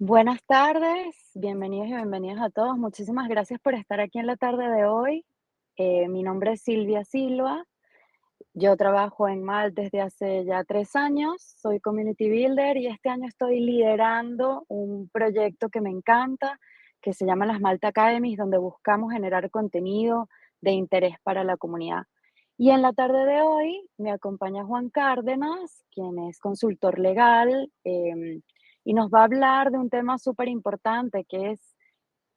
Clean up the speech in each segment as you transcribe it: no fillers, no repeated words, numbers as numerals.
Buenas tardes, bienvenidos y bienvenidas a todos. Muchísimas gracias por estar aquí en la tarde de hoy. Mi nombre es Silvia Silva. Yo trabajo en Malt desde hace ya 3 años. Soy community builder y este año estoy liderando un proyecto que me encanta, que se llama las Malt Academies, donde buscamos generar contenido de interés para la comunidad. Y en la tarde de hoy me acompaña Juan Cárdenas, quien es consultor legal, y nos va a hablar de un tema súper importante, que es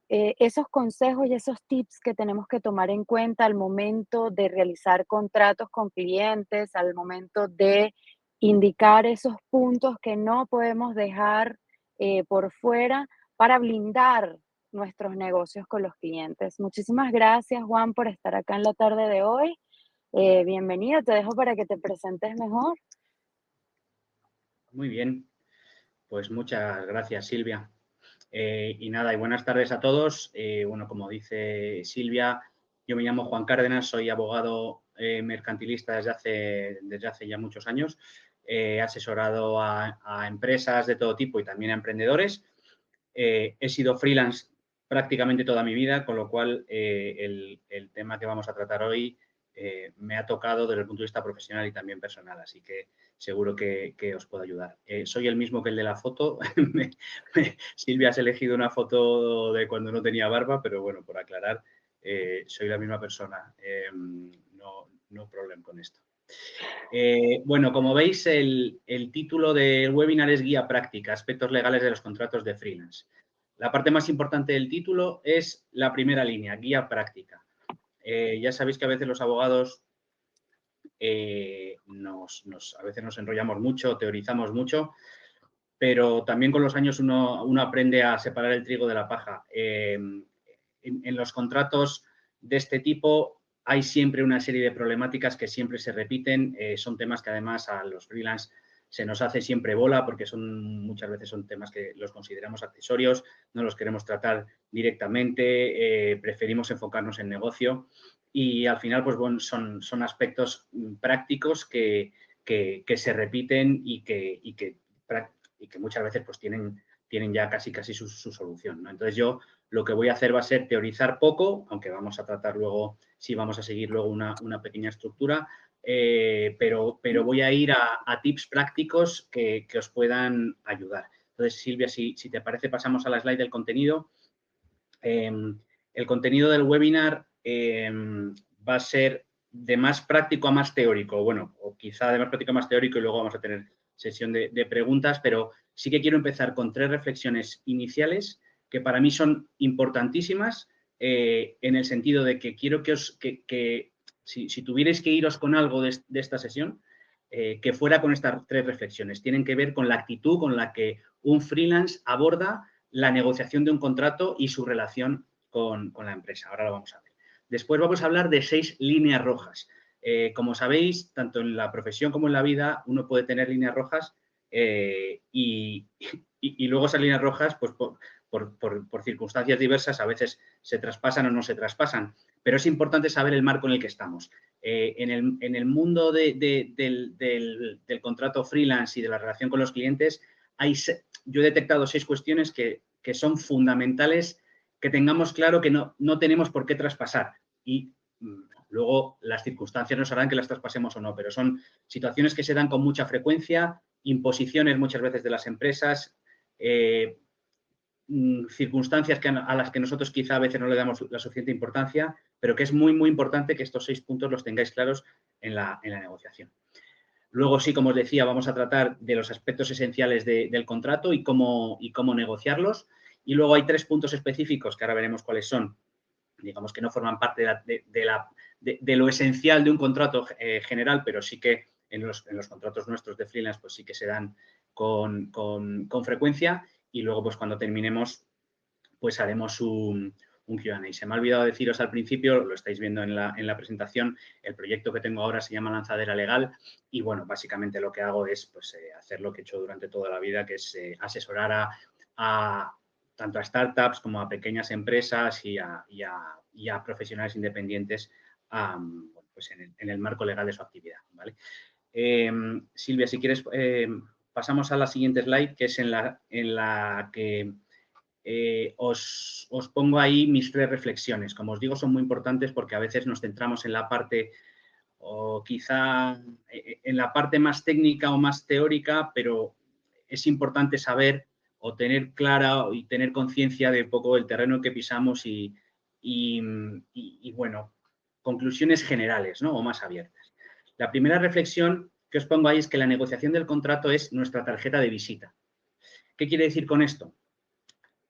esos consejos y esos tips que tenemos que tomar en cuenta al momento de realizar contratos con clientes, al momento de indicar esos puntos que no podemos dejar por fuera para blindar nuestros negocios con los clientes. Muchísimas gracias, Juan, por estar acá en la tarde de hoy. Bienvenido, te dejo para que te presentes mejor. Muy bien, pues muchas gracias, Silvia. Y nada, y buenas tardes a todos. Bueno, como dice Silvia, yo me llamo Juan Cárdenas, soy abogado mercantilista desde hace ya muchos años. He asesorado a empresas de todo tipo y también a emprendedores. He sido freelance prácticamente toda mi vida, con lo cual el tema que vamos a tratar hoy me ha tocado desde el punto de vista profesional y también personal, así que seguro que os puedo ayudar. Soy el mismo que el de la foto. Silvia, has elegido una foto de cuando no tenía barba, pero bueno, por aclarar, soy la misma persona. No problema con esto. Bueno, como veis, el título del webinar es Guía Práctica, aspectos legales de los contratos de freelance. La parte más importante del título es la primera línea, Guía Práctica. Ya sabéis que a veces los abogados a veces nos enrollamos mucho, teorizamos mucho, pero también con los años uno aprende a separar el trigo de la paja. En los contratos de este tipo hay siempre una serie de problemáticas que siempre se repiten. Son temas que además a los freelance se nos hace siempre bola porque muchas veces son temas que los consideramos accesorios, no los queremos tratar directamente, preferimos enfocarnos en negocio y al final pues bueno, son aspectos prácticos que se repiten y que muchas veces pues tienen ya casi su solución, ¿no? Entonces yo lo que voy a hacer va a ser teorizar poco, aunque vamos a tratar luego, sí vamos a seguir luego una pequeña estructura, pero voy a ir a tips prácticos que os puedan ayudar. Entonces, Silvia, si te parece, pasamos a la slide del contenido. El contenido del webinar va a ser de más práctico a más teórico, bueno, o quizá de más práctico a más teórico y luego vamos a tener sesión de preguntas, pero sí que quiero empezar con 3 reflexiones iniciales que para mí son importantísimas en el sentido de que quiero que si tuvierais que iros con algo de esta sesión, que fuera con estas 3 reflexiones. Tienen que ver con la actitud con la que un freelance aborda la negociación de un contrato y su relación con la empresa. Ahora lo vamos a ver. Después vamos a hablar de 6 líneas rojas. Como sabéis, tanto en la profesión como en la vida, uno puede tener líneas rojas y luego esas líneas rojas, pues por circunstancias diversas, a veces se traspasan o no se traspasan. Pero es importante saber el marco en el que estamos. En el mundo del contrato freelance y de la relación con los clientes, yo he detectado 6 cuestiones que son fundamentales que tengamos claro que no tenemos por qué traspasar. Y luego las circunstancias nos harán que las traspasemos o no, pero son situaciones que se dan con mucha frecuencia, imposiciones muchas veces de las empresas, circunstancias a las que nosotros quizá a veces no le damos la suficiente importancia, pero que es muy, muy importante que estos 6 puntos los tengáis claros en la negociación. Luego sí, como os decía, vamos a tratar de los aspectos esenciales del contrato y cómo negociarlos. Y luego hay 3 puntos específicos que ahora veremos cuáles son, digamos que no forman parte de lo esencial de un contrato general, pero sí que en los contratos nuestros de freelance pues sí que se dan con frecuencia y luego pues cuando terminemos pues haremos un Q&A. Se me ha olvidado deciros al principio, lo estáis viendo en la presentación, el proyecto que tengo ahora se llama Lanzadera Legal y, bueno, básicamente lo que hago es pues, hacer lo que he hecho durante toda la vida, que es asesorar tanto a startups como a pequeñas empresas y a profesionales independientes pues en el marco legal de su actividad, ¿vale? Silvia, si quieres, pasamos a la siguiente slide, que es en la que os pongo ahí mis 3 reflexiones. Como os digo, son muy importantes porque a veces nos centramos en la parte o quizá en la parte más técnica o más teórica, pero es importante saber o tener clara y tener conciencia de un poco el terreno que pisamos y, bueno, conclusiones generales, ¿no? O más abiertas. La primera reflexión que os pongo ahí es que la negociación del contrato es nuestra tarjeta de visita. ¿Qué quiere decir con esto?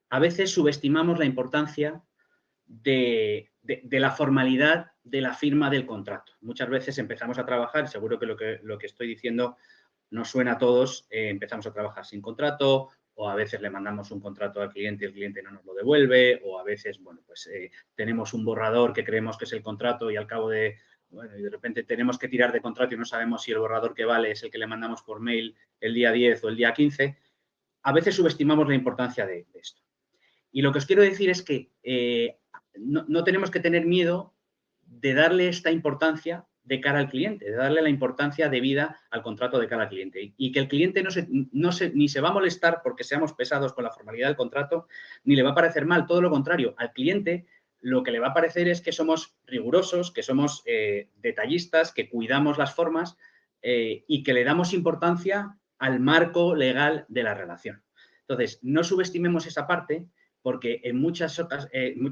A veces subestimamos la importancia de la formalidad de la firma del contrato. Muchas veces empezamos a trabajar, seguro que lo que estoy diciendo nos suena a todos, empezamos a trabajar sin contrato o a veces le mandamos un contrato al cliente y el cliente no nos lo devuelve o a veces, bueno, pues tenemos un borrador que creemos que es el contrato y al cabo de, bueno, y de repente tenemos que tirar de contrato y no sabemos si el borrador que vale es el que le mandamos por mail el día 10 o el día 15. A veces subestimamos la importancia de esto. Y lo que os quiero decir es que no tenemos que tener miedo de darle esta importancia de cara al cliente, de darle la importancia debida al contrato de cara al cliente. Y que el cliente ni se va a molestar porque seamos pesados con la formalidad del contrato, ni le va a parecer mal, todo lo contrario. Al cliente lo que le va a parecer es que somos rigurosos, que somos detallistas, que cuidamos las formas y que le damos importancia al marco legal de la relación. Entonces, no subestimemos esa parte porque en muchas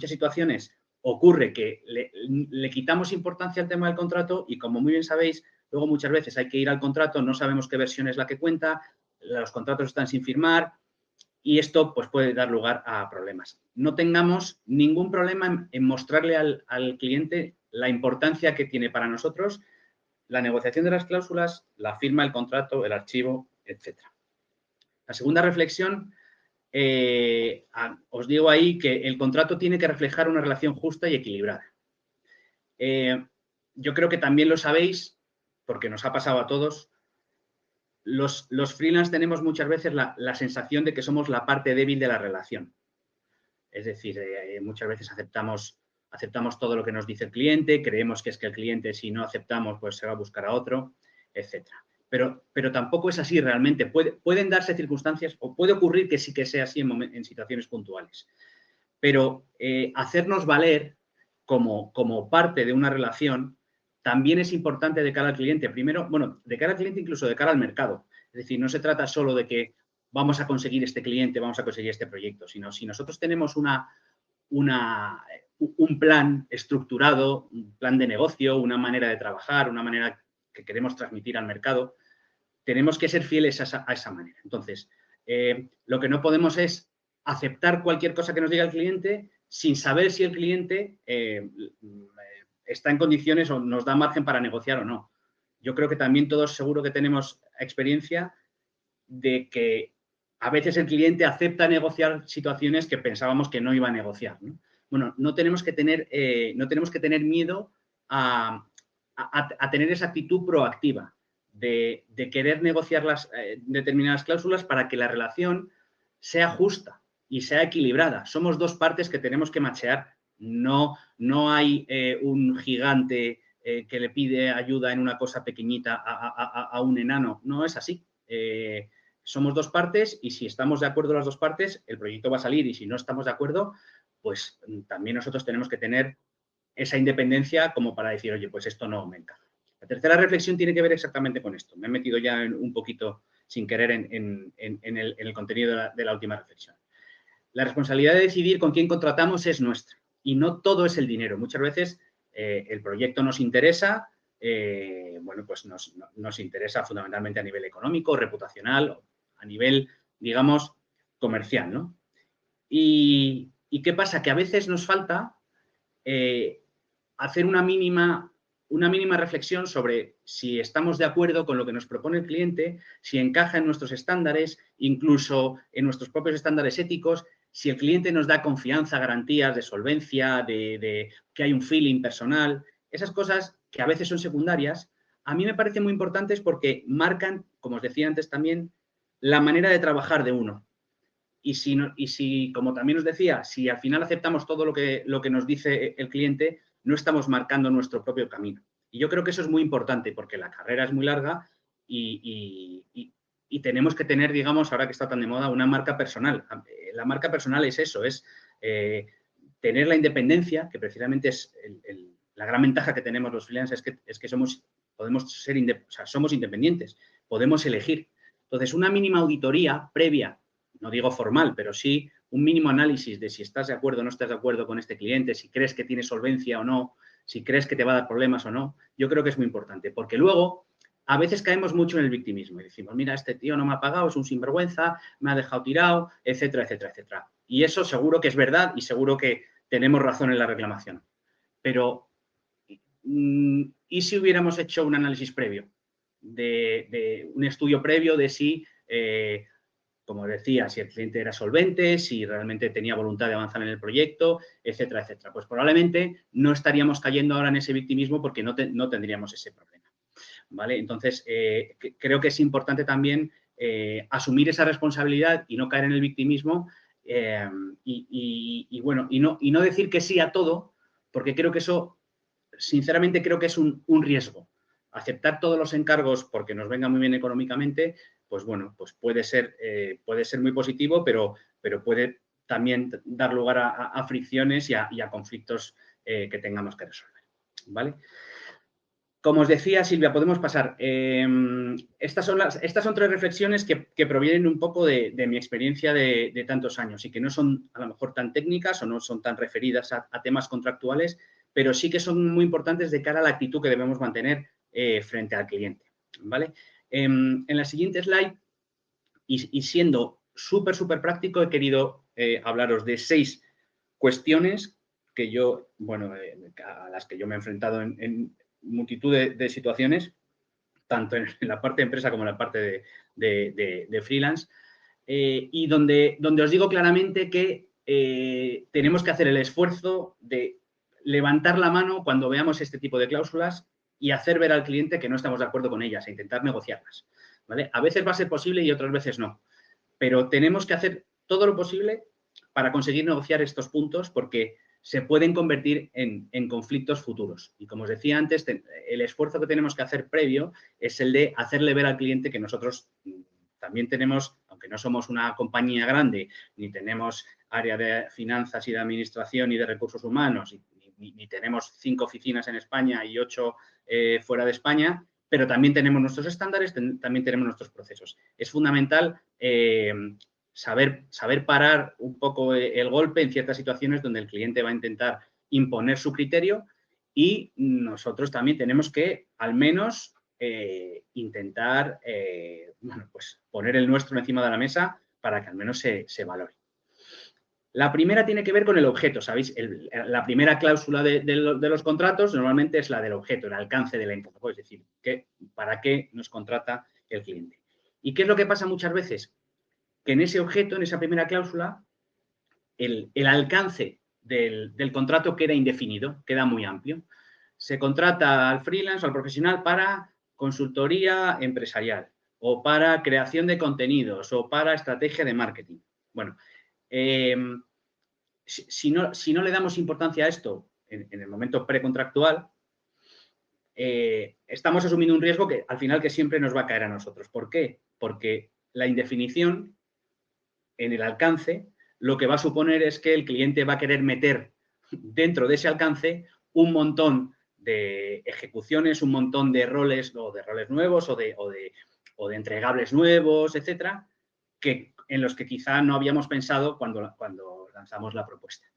situaciones ocurre que le quitamos importancia al tema del contrato y, como muy bien sabéis, luego muchas veces hay que ir al contrato, no sabemos qué versión es la que cuenta, los contratos están sin firmar y esto pues, puede dar lugar a problemas. No tengamos ningún problema en mostrarle al cliente la importancia que tiene para nosotros la negociación de las cláusulas, la firma del contrato, el archivo, etc. La segunda reflexión, os digo ahí que el contrato tiene que reflejar una relación justa y equilibrada. Yo creo que también lo sabéis, porque nos ha pasado a todos. Los freelance tenemos muchas veces la sensación de que somos la parte débil de la relación. Es decir, muchas veces aceptamos todo lo que nos dice el cliente, creemos que es que el cliente, si no aceptamos, pues se va a buscar a otro, etcétera. Pero tampoco es así realmente. Pueden darse circunstancias o puede ocurrir que sí que sea así en situaciones puntuales. Pero hacernos valer como parte de una relación también es importante de cara al cliente. Primero, bueno, de cara al cliente, incluso de cara al mercado. Es decir, no se trata solo de que vamos a conseguir este cliente, vamos a conseguir este proyecto, sino si nosotros tenemos un plan estructurado, un plan de negocio, una manera de trabajar, una manera que queremos transmitir al mercado, tenemos que ser fieles a esa manera. Entonces, lo que no podemos es aceptar cualquier cosa que nos diga el cliente sin saber si el cliente está en condiciones o nos da margen para negociar o no. Yo creo que también todos seguro que tenemos experiencia de que a veces el cliente acepta negociar situaciones que pensábamos que no iba a negociar, ¿no? Bueno, no tenemos que tener miedo a tener esa actitud proactiva de querer negociar las determinadas cláusulas para que la relación sea justa y sea equilibrada. Somos dos partes que tenemos que machear. No hay un gigante que le pide ayuda en una cosa pequeñita a un enano. No es así. Somos dos partes y si estamos de acuerdo las dos partes, el proyecto va a salir y si no estamos de acuerdo, pues también nosotros tenemos que tener esa independencia como para decir, oye, pues esto no me encaja. La tercera reflexión tiene que ver exactamente con esto. Me he metido ya un poquito sin querer en el contenido de la última reflexión. La responsabilidad de decidir con quién contratamos es nuestra y no todo es el dinero. Muchas veces el proyecto nos interesa, bueno, pues nos interesa fundamentalmente a nivel económico, reputacional, a nivel, digamos, comercial, ¿no? ¿Y qué pasa? Que a veces nos falta hacer una mínima reflexión sobre si estamos de acuerdo con lo que nos propone el cliente, si encaja en nuestros estándares, incluso en nuestros propios estándares éticos, si el cliente nos da confianza, garantías de solvencia, de que hay un feeling personal. Esas cosas que a veces son secundarias, a mí me parecen muy importantes porque marcan, como os decía antes también, la manera de trabajar de uno. Y si, como también os decía, si al final aceptamos todo lo que nos dice el cliente, no estamos marcando nuestro propio camino. Y yo creo que eso es muy importante porque la carrera es muy larga y y tenemos que tener, digamos, ahora que está tan de moda, una marca personal. La marca personal es eso, es tener la independencia, que precisamente es la gran ventaja que tenemos los freelancers, es que somos independientes, podemos elegir. Entonces, una mínima auditoría previa, no digo formal, pero sí un mínimo análisis de si estás de acuerdo o no estás de acuerdo con este cliente, si crees que tiene solvencia o no, si crees que te va a dar problemas o no, yo creo que es muy importante, porque luego a veces caemos mucho en el victimismo y decimos, mira, este tío no me ha pagado, es un sinvergüenza, me ha dejado tirado, etcétera, etcétera, etcétera. Y eso seguro que es verdad y seguro que tenemos razón en la reclamación. Pero, ¿y si hubiéramos hecho un análisis previo? De un estudio previo de si, como decía, si el cliente era solvente, si realmente tenía voluntad de avanzar en el proyecto, etcétera, etcétera. Pues probablemente no estaríamos cayendo ahora en ese victimismo porque no tendríamos ese problema. ¿Vale? Entonces, creo que es importante también asumir esa responsabilidad y no caer en el victimismo y no decir que sí a todo, porque creo que eso, sinceramente, creo que es un riesgo. Aceptar todos los encargos porque nos venga muy bien económicamente, pues bueno, pues puede ser muy positivo, pero puede también dar lugar a fricciones y a conflictos que tengamos que resolver. ¿Vale? Como os decía, Silvia, podemos pasar. Estas son tres reflexiones que provienen un poco de mi experiencia de tantos años y que no son a lo mejor tan técnicas o no son tan referidas a temas contractuales, pero sí que son muy importantes de cara a la actitud que debemos mantener frente al cliente. ¿Vale? En la siguiente slide, y siendo súper práctico, he querido hablaros de 6 cuestiones que yo, a las que yo me he enfrentado en multitud de situaciones, tanto en la parte de empresa como en la parte de freelance, y donde os digo claramente que tenemos que hacer el esfuerzo de levantar la mano cuando veamos este tipo de cláusulas y hacer ver al cliente que no estamos de acuerdo con ellas e intentar negociarlas. ¿Vale? A veces va a ser posible y otras veces no, pero tenemos que hacer todo lo posible para conseguir negociar estos puntos porque se pueden convertir en conflictos futuros. Y como os decía antes, el esfuerzo que tenemos que hacer previo es el de hacerle ver al cliente que nosotros también tenemos, aunque no somos una compañía grande, ni tenemos área de finanzas y de administración y de recursos humanos, ni tenemos 5 oficinas en España y 8 fuera de España, pero también tenemos nuestros estándares, también tenemos nuestros procesos. Es fundamental saber parar un poco el golpe en ciertas situaciones donde el cliente va a intentar imponer su criterio y nosotros también tenemos que al menos intentar pues poner el nuestro encima de la mesa para que al menos se valore. La primera tiene que ver con el objeto, ¿sabéis? La primera cláusula de los contratos normalmente es la del objeto, el alcance del encargo, es decir, para qué nos contrata el cliente. ¿Y qué es lo que pasa muchas veces? Que en ese objeto, en esa primera cláusula, el alcance del contrato queda indefinido, queda muy amplio. Se contrata al freelance o al profesional para consultoría empresarial o para creación de contenidos o para estrategia de marketing. Bueno, si no le damos importancia a esto en el momento precontractual, estamos asumiendo un riesgo que al final que siempre nos va a caer a nosotros. ¿Por qué? Porque la indefinición en el alcance lo que va a suponer es que el cliente va a querer meter dentro de ese alcance un montón de ejecuciones, un montón de roles o de roles nuevos o de entregables nuevos, etcétera, en los que quizá no habíamos pensado cuando lanzamos la propuesta.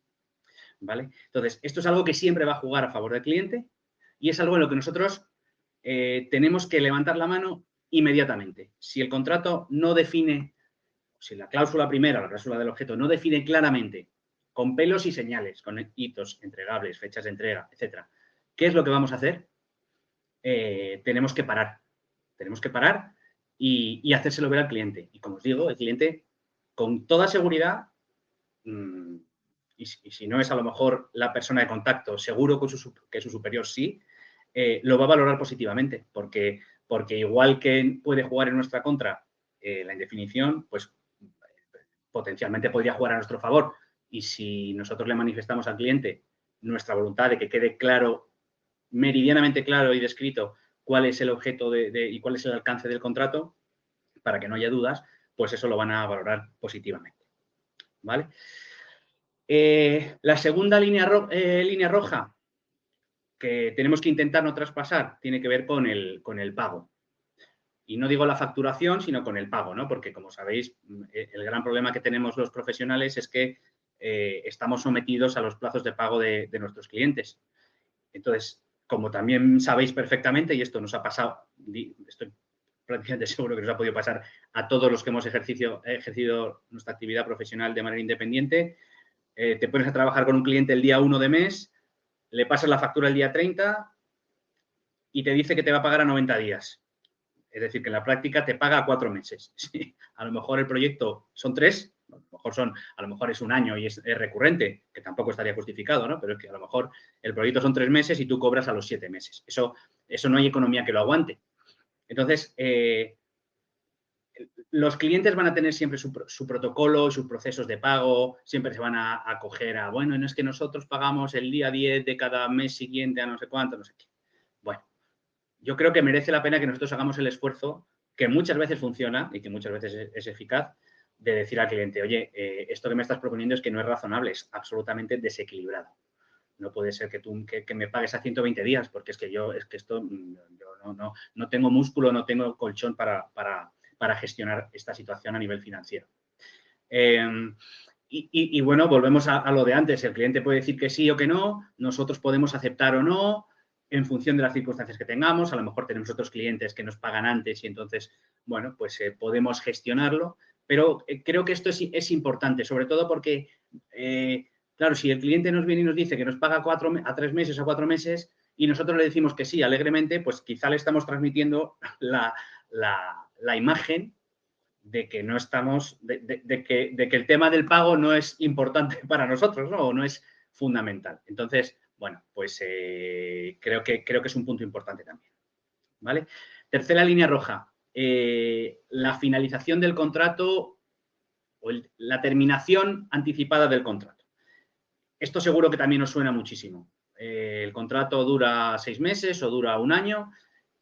¿Vale? Entonces, esto es algo que siempre va a jugar a favor del cliente y es algo en lo que nosotros tenemos que levantar la mano inmediatamente. Si el contrato no define, si la cláusula primera, la cláusula del objeto, no define claramente, con pelos y señales, con hitos entregables, fechas de entrega, etcétera, ¿qué es lo que vamos a hacer? Tenemos que parar. Tenemos que parar y hacérselo ver al cliente. Y como os digo, el cliente, con toda seguridad, y si no es a lo mejor la persona de contacto, seguro que su superior sí, lo va a valorar positivamente, porque igual que puede jugar en nuestra contra la indefinición, pues potencialmente podría jugar a nuestro favor. Y si nosotros le manifestamos al cliente nuestra voluntad de que quede claro, meridianamente claro y descrito cuál es el objeto y cuál es el alcance del contrato, para que no haya dudas, pues eso lo van a valorar positivamente, ¿vale? La segunda línea roja que tenemos que intentar no traspasar tiene que ver con el pago. Y no digo la facturación, sino con el pago, ¿no? Porque, como sabéis, el gran problema que tenemos los profesionales es que estamos sometidos a los plazos de pago de nuestros clientes. Entonces, como también sabéis perfectamente, y esto nos ha pasado, estoy prácticamente seguro que nos ha podido pasar a todos los que hemos ejercido nuestra actividad profesional de manera independiente, te pones a trabajar con un cliente el día 1 de mes, le pasas la factura el día 30 y te dice que te va a pagar a 90 días. Es decir, que en la práctica te paga a 4 meses. Sí, a lo mejor el proyecto son 3, a lo mejor es un año y es recurrente, que tampoco estaría justificado, ¿no? Pero es que a lo mejor el proyecto son 3 meses y tú cobras a los 7 meses. Eso no hay economía que lo aguante. Entonces, los clientes van a tener siempre su protocolo, sus procesos de pago, siempre se van a acoger a, bueno, no es que nosotros pagamos el día 10 de cada mes siguiente a no sé cuánto, no sé qué. Bueno, yo creo que merece la pena que nosotros hagamos el esfuerzo, que muchas veces funciona y que muchas veces es eficaz, de decir al cliente, oye, esto que me estás proponiendo es que no es razonable, es absolutamente desequilibrado. No puede ser que me pagues a 120 días, porque es que yo no tengo músculo, no tengo colchón para gestionar esta situación a nivel financiero. Y bueno, volvemos a lo de antes. El cliente puede decir que sí o que no, nosotros podemos aceptar o no, en función de las circunstancias que tengamos. A lo mejor tenemos otros clientes que nos pagan antes y entonces, bueno, pues podemos gestionarlo. Pero creo que esto es importante, sobre todo porque, claro, si el cliente nos viene y nos dice que nos paga a 3 meses o 4 meses y nosotros le decimos que sí alegremente, pues quizá le estamos transmitiendo la imagen de que no estamos, de que el tema del pago no es importante para nosotros, ¿no? O no es fundamental. Entonces, bueno, pues creo que es un punto importante también, ¿vale? Tercera línea roja, la finalización del contrato o la terminación anticipada del contrato. Esto seguro que también os suena muchísimo. El contrato dura 6 meses o dura un año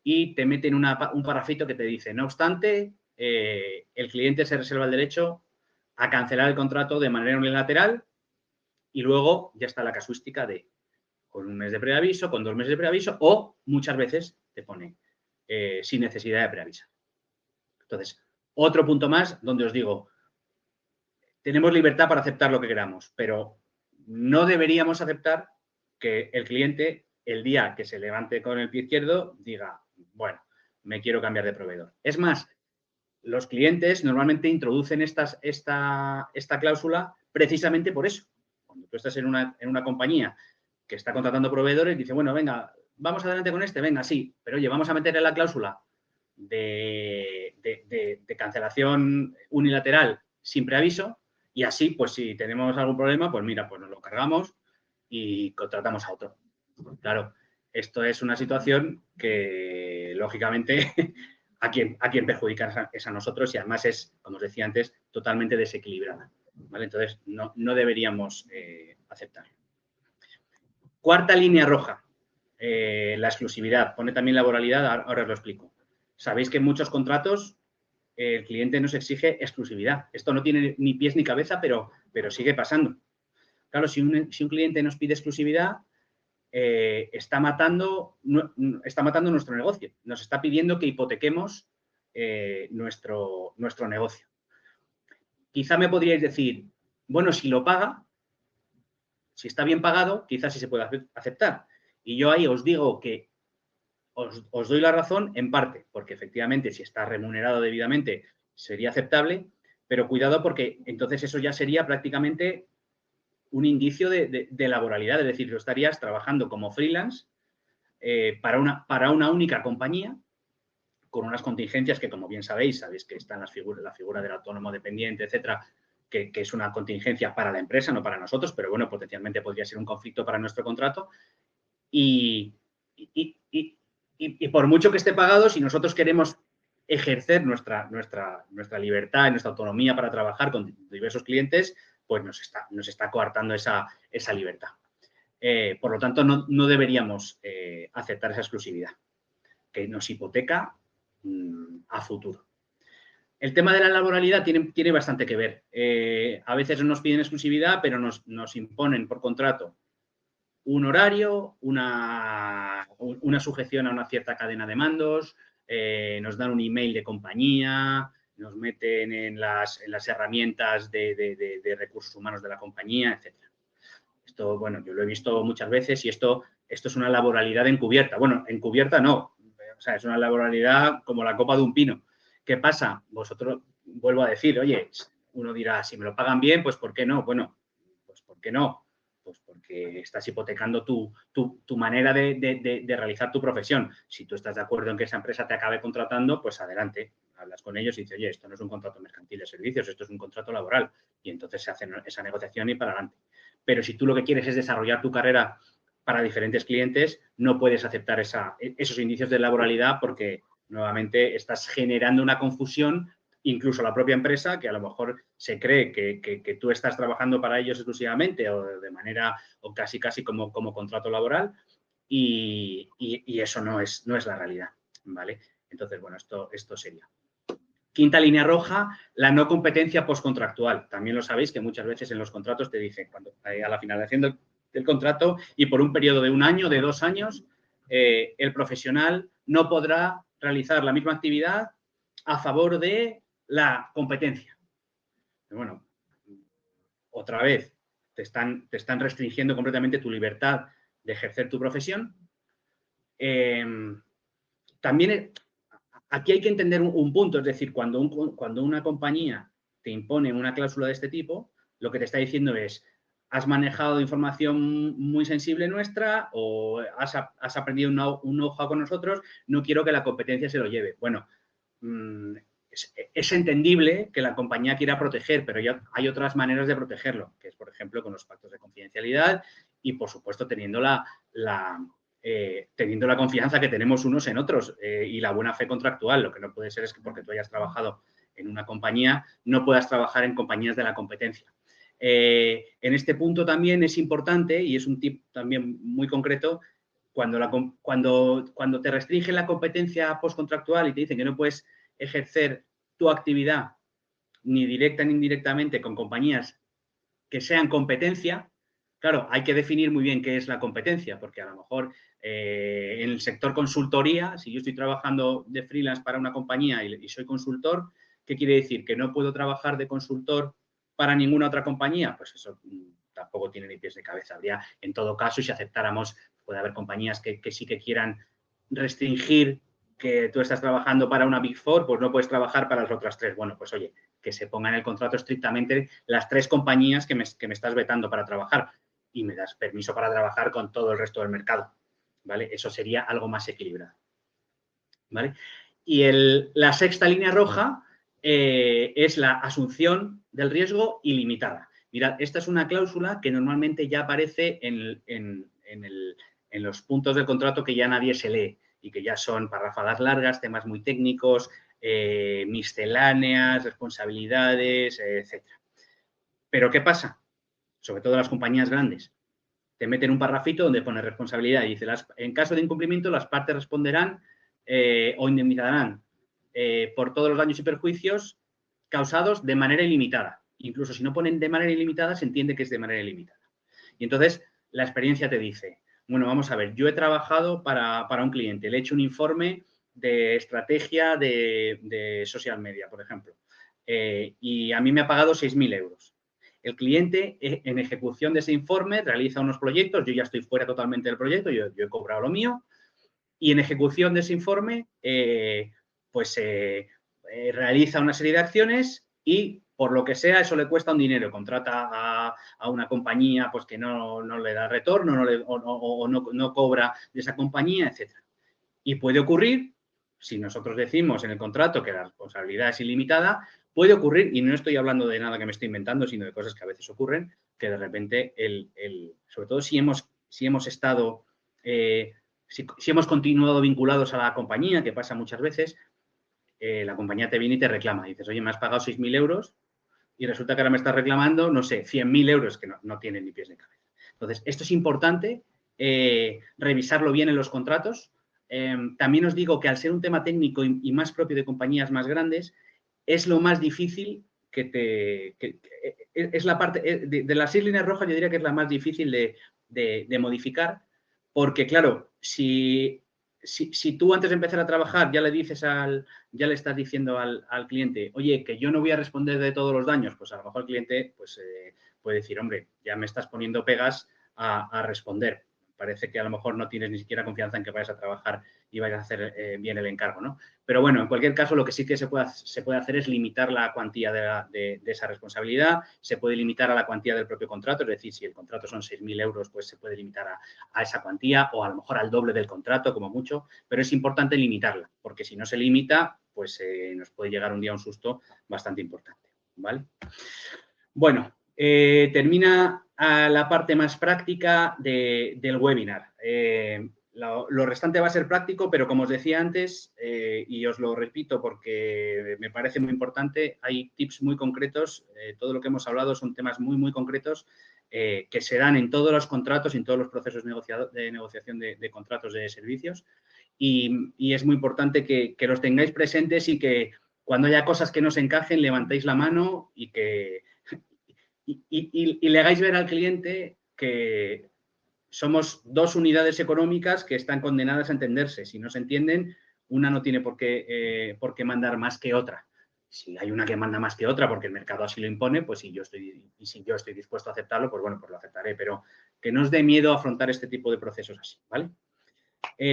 y te meten un parrafito que te dice, no obstante, el cliente se reserva el derecho a cancelar el contrato de manera unilateral y luego ya está la casuística de con 1 mes de preaviso, con 2 meses de preaviso o muchas veces te pone sin necesidad de preaviso. Entonces, otro punto más donde os digo, tenemos libertad para aceptar lo que queramos, pero no deberíamos aceptar que el cliente, el día que se levante con el pie izquierdo, diga, bueno, me quiero cambiar de proveedor. Es más, los clientes normalmente introducen esta cláusula precisamente por eso. Cuando tú estás en una compañía que está contratando proveedores, dice, bueno, venga, vamos adelante con este, venga, sí, pero oye, vamos a meterle la cláusula de cancelación unilateral sin preaviso y así, pues si tenemos algún problema, pues mira, pues nos lo cargamos y contratamos a otro. Claro, esto es una situación que, lógicamente, a quien perjudica es a nosotros y además es, como os decía antes, totalmente desequilibrada, ¿vale? Entonces, no deberíamos aceptarlo. Cuarta línea roja, la exclusividad. Pone también laboralidad, ahora os lo explico. Sabéis que en muchos contratos el cliente nos exige exclusividad. Esto no tiene ni pies ni cabeza, pero sigue pasando. Claro, si un cliente nos pide exclusividad, está matando nuestro negocio. Nos está pidiendo que hipotequemos nuestro negocio. Quizá me podríais decir, bueno, si lo paga, si está bien pagado, quizás sí se puede aceptar. Y yo ahí os digo que os doy la razón en parte, porque efectivamente si está remunerado debidamente sería aceptable, pero cuidado porque entonces eso ya sería prácticamente un indicio de laboralidad, es decir, tú estarías trabajando como freelance para una única compañía con unas contingencias que, como bien sabéis que están la figura del autónomo dependiente, etcétera, que es una contingencia para la empresa, no para nosotros, pero bueno, potencialmente podría ser un conflicto para nuestro contrato. Y por mucho que esté pagado, si nosotros queremos ejercer nuestra libertad y nuestra autonomía para trabajar con diversos clientes, pues nos está coartando esa libertad. Por lo tanto, no deberíamos aceptar esa exclusividad que nos hipoteca a futuro. El tema de la laboralidad tiene bastante que ver. A veces no nos piden exclusividad, pero nos imponen por contrato un horario, una sujeción a una cierta cadena de mandos, nos dan un email de compañía, nos meten en las herramientas de recursos humanos de la compañía, etc. Esto, bueno, yo lo he visto muchas veces y esto es una laboralidad encubierta. Bueno, encubierta no, o sea, es una laboralidad como la copa de un pino. ¿Qué pasa? Vosotros, vuelvo a decir, oye, uno dirá, si me lo pagan bien, pues ¿por qué no? Bueno, pues ¿por qué no? Pues porque estás hipotecando tu manera de realizar tu profesión. Si tú estás de acuerdo en que esa empresa te acabe contratando, pues adelante, hablas con ellos y dices, oye, esto no es un contrato mercantil de servicios, esto es un contrato laboral. Y entonces se hace esa negociación y para adelante. Pero si tú lo que quieres es desarrollar tu carrera para diferentes clientes, no puedes aceptar esos indicios de laboralidad porque nuevamente estás generando una confusión, incluso la propia empresa, que a lo mejor se cree que tú estás trabajando para ellos exclusivamente o de manera, o casi como contrato laboral, y eso no es la realidad, ¿vale? Entonces, bueno, esto sería. Quinta línea roja, la no competencia postcontractual. También lo sabéis que muchas veces en los contratos te dicen, cuando a la finalización del contrato y por un periodo de 1 año, de 2 años, el profesional no podrá realizar la misma actividad a favor de la competencia. Bueno, otra vez, te están restringiendo completamente tu libertad de ejercer tu profesión. También aquí hay que entender un punto, es decir, cuando una compañía te impone una cláusula de este tipo, lo que te está diciendo es, has manejado información muy sensible nuestra o has aprendido un know-how con nosotros, no quiero que la competencia se lo lleve. Bueno, es entendible que la compañía quiera proteger, pero ya hay otras maneras de protegerlo, que es, por ejemplo, con los pactos de confidencialidad y, por supuesto, teniendo la confianza que tenemos unos en otros y la buena fe contractual. Lo que no puede ser es que porque tú hayas trabajado en una compañía no puedas trabajar en compañías de la competencia. En este punto también es importante y es un tip también muy concreto cuando te restringen la competencia postcontractual y te dicen que no puedes ejercer tu actividad ni directa ni indirectamente con compañías que sean competencia. Claro, hay que definir muy bien qué es la competencia, porque a lo mejor en el sector consultoría, si yo estoy trabajando de freelance para una compañía y soy consultor, ¿qué quiere decir? ¿Que no puedo trabajar de consultor para ninguna otra compañía? Pues eso tampoco tiene ni pies ni cabeza. Habría, en todo caso, y si aceptáramos, puede haber compañías que sí que quieran restringir que tú estás trabajando para una Big Four, pues no puedes trabajar para las otras 3. Bueno, pues oye, que se ponga en el contrato estrictamente las 3 compañías que me estás vetando para trabajar y me das permiso para trabajar con todo el resto del mercado, ¿vale? Eso sería algo más equilibrado, ¿vale? Y la sexta línea roja es la asunción del riesgo ilimitada. Mirad, esta es una cláusula que normalmente ya aparece en los puntos del contrato que ya nadie se lee y que ya son parrafadas largas, temas muy técnicos, misceláneas, responsabilidades, etc. Pero ¿qué pasa? Sobre todo las compañías grandes. Te meten un parrafito donde pone responsabilidad y dice, en caso de incumplimiento, las partes responderán o indemnizarán por todos los daños y perjuicios causados de manera ilimitada. Incluso si no ponen de manera ilimitada, se entiende que es de manera ilimitada. Y entonces la experiencia te dice, bueno, vamos a ver, yo he trabajado para un cliente, le he hecho un informe de estrategia de social media, por ejemplo, y a mí me ha pagado 6.000 euros. El cliente, en ejecución de ese informe, realiza unos proyectos, yo ya estoy fuera totalmente del proyecto, yo he cobrado lo mío, y en ejecución de ese informe, realiza una serie de acciones y, por lo que sea, eso le cuesta un dinero. Contrata a una compañía pues, que no le da retorno o no cobra de esa compañía, etc. Y puede ocurrir, si nosotros decimos en el contrato que la responsabilidad es ilimitada, puede ocurrir, y no estoy hablando de nada que me estoy inventando, sino de cosas que a veces ocurren, que de repente, sobre todo si hemos estado, si hemos continuado vinculados a la compañía, que pasa muchas veces, la compañía te viene y te reclama. Dices, oye, me has pagado 6.000 euros y resulta que ahora me estás reclamando, no sé, 100.000 euros, que no tienen ni pies ni cabeza. Entonces, esto es importante, revisarlo bien en los contratos. También os digo que al ser un tema técnico y más propio de compañías más grandes, es lo más difícil es la parte de las 6 líneas rojas, yo diría que es la más difícil de modificar, porque claro, si tú antes de empezar a trabajar ya le estás diciendo al cliente, oye, que yo no voy a responder de todos los daños, pues a lo mejor el cliente pues, puede decir, hombre, ya me estás poniendo pegas a responder. Parece que a lo mejor no tienes ni siquiera confianza en que vayas a trabajar y vayas a hacer bien el encargo, ¿no? Pero bueno, en cualquier caso, lo que sí que se puede hacer es limitar la cuantía de esa responsabilidad, se puede limitar a la cuantía del propio contrato, es decir, si el contrato son 6.000 euros, pues se puede limitar a esa cuantía o a lo mejor al doble del contrato, como mucho, pero es importante limitarla, porque si no se limita, pues nos puede llegar un día un susto bastante importante, ¿vale? Bueno, termina la parte más práctica del webinar. Lo restante va a ser práctico, pero como os decía antes, y os lo repito porque me parece muy importante, hay tips muy concretos, todo lo que hemos hablado son temas muy, muy concretos que se dan en todos los contratos y en todos los procesos de negociación de contratos de servicios y es muy importante que los tengáis presentes y que cuando haya cosas que no se encajen, levantéis la mano y le hagáis ver al cliente que somos dos unidades económicas que están condenadas a entenderse. Si no se entienden, una no tiene por qué mandar más que otra. Si hay una que manda más que otra porque el mercado así lo impone, pues si yo estoy dispuesto a aceptarlo, pues bueno, pues lo aceptaré. Pero que no os dé miedo a afrontar este tipo de procesos así, ¿vale?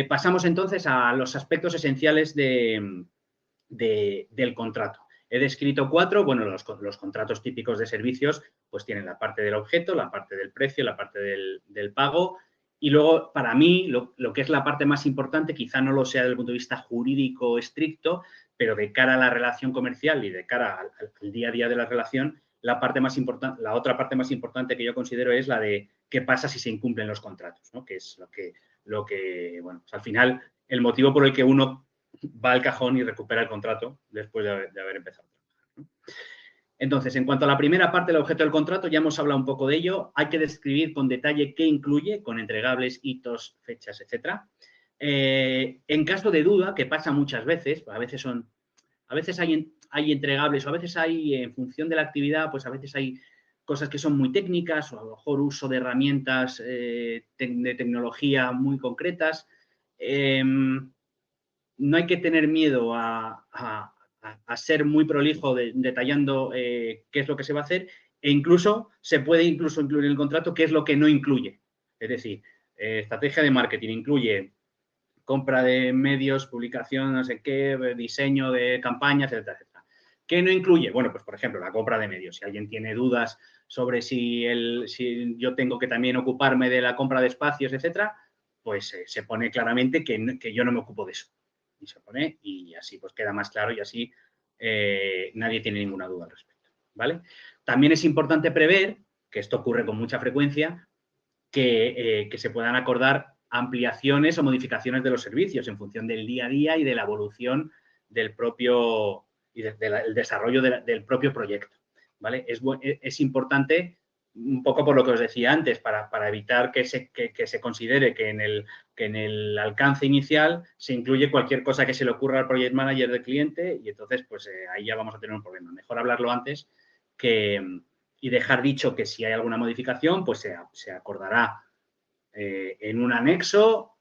Pasamos entonces a los aspectos esenciales del contrato. He descrito 4, bueno, los contratos típicos de servicios pues tienen la parte del objeto, la parte del precio, la parte del pago y luego para mí lo que es la parte más importante, quizá no lo sea desde el punto de vista jurídico estricto, pero de cara a la relación comercial y de cara al día a día de la relación, la otra parte más importante que yo considero es la de qué pasa si se incumplen los contratos, ¿no? Que es bueno, pues al final el motivo por el que uno va al cajón y recupera el contrato después de haber empezado. Entonces, en cuanto a la primera parte del objeto del contrato, ya hemos hablado un poco de ello. Hay que describir con detalle qué incluye, con entregables, hitos, fechas, etcétera. En caso de duda, que pasa muchas veces, a veces hay entregables o a veces hay, en función de la actividad, pues a veces hay cosas que son muy técnicas o a lo mejor uso de herramientas de tecnología muy concretas. No hay que tener miedo a ser muy prolijo detallando qué es lo que se va a hacer e incluso se puede incluir en el contrato qué es lo que no incluye. Es decir, estrategia de marketing incluye compra de medios, publicación, no sé qué, diseño de campañas, etcétera, etcétera. ¿Qué no incluye? Bueno, pues por ejemplo, la compra de medios. Si alguien tiene dudas sobre si yo tengo que también ocuparme de la compra de espacios, etcétera, pues se pone claramente que yo no me ocupo de eso. Y se pone y así pues queda más claro y así nadie tiene ninguna duda al respecto, ¿vale? También es importante prever, que esto ocurre con mucha frecuencia, que se puedan acordar ampliaciones o modificaciones de los servicios en función del día a día y de la evolución del propio y del desarrollo del propio proyecto, ¿vale? Es importante un poco por lo que os decía antes, para evitar que se considere que en el alcance inicial se incluye cualquier cosa que se le ocurra al project manager del cliente y entonces pues ahí ya vamos a tener un problema. Mejor hablarlo antes y dejar dicho que si hay alguna modificación pues se acordará en un anexo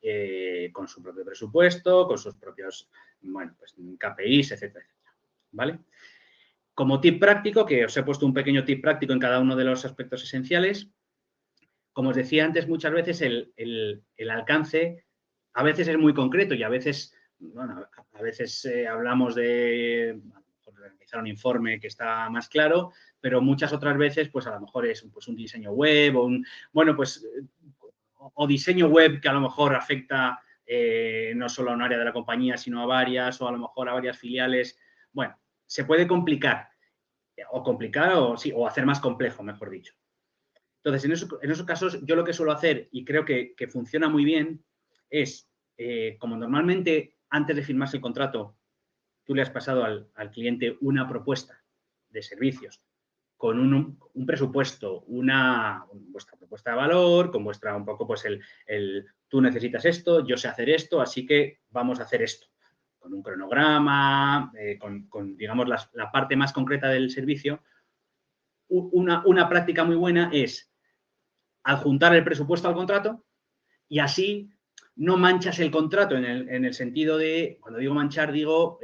con su propio presupuesto, con sus propios, bueno, pues KPIs, etcétera, etcétera, ¿vale? Como tip práctico, que os he puesto un pequeño tip práctico en cada uno de los aspectos esenciales, como os decía antes, muchas veces el alcance a veces es muy concreto y a veces, bueno, a veces hablamos de realizar un informe que está más claro, pero muchas otras veces, pues a lo mejor es pues, un diseño web bueno, pues o diseño web que a lo mejor afecta no solo a un área de la compañía, sino a varias o a lo mejor a varias filiales. Bueno, se puede complicar o hacer más complejo, mejor dicho. Entonces, en esos casos, yo lo que suelo hacer, y creo que funciona muy bien, es, como normalmente antes de firmarse el contrato, tú le has pasado al cliente una propuesta de servicios con un presupuesto, vuestra propuesta de valor, con vuestra un poco pues tú necesitas esto, yo sé hacer esto, así que vamos a hacer esto. con un cronograma, digamos, la parte más concreta del servicio. Una práctica muy buena es adjuntar el presupuesto al contrato y así no manchas el contrato en el sentido de, cuando digo manchar, digo,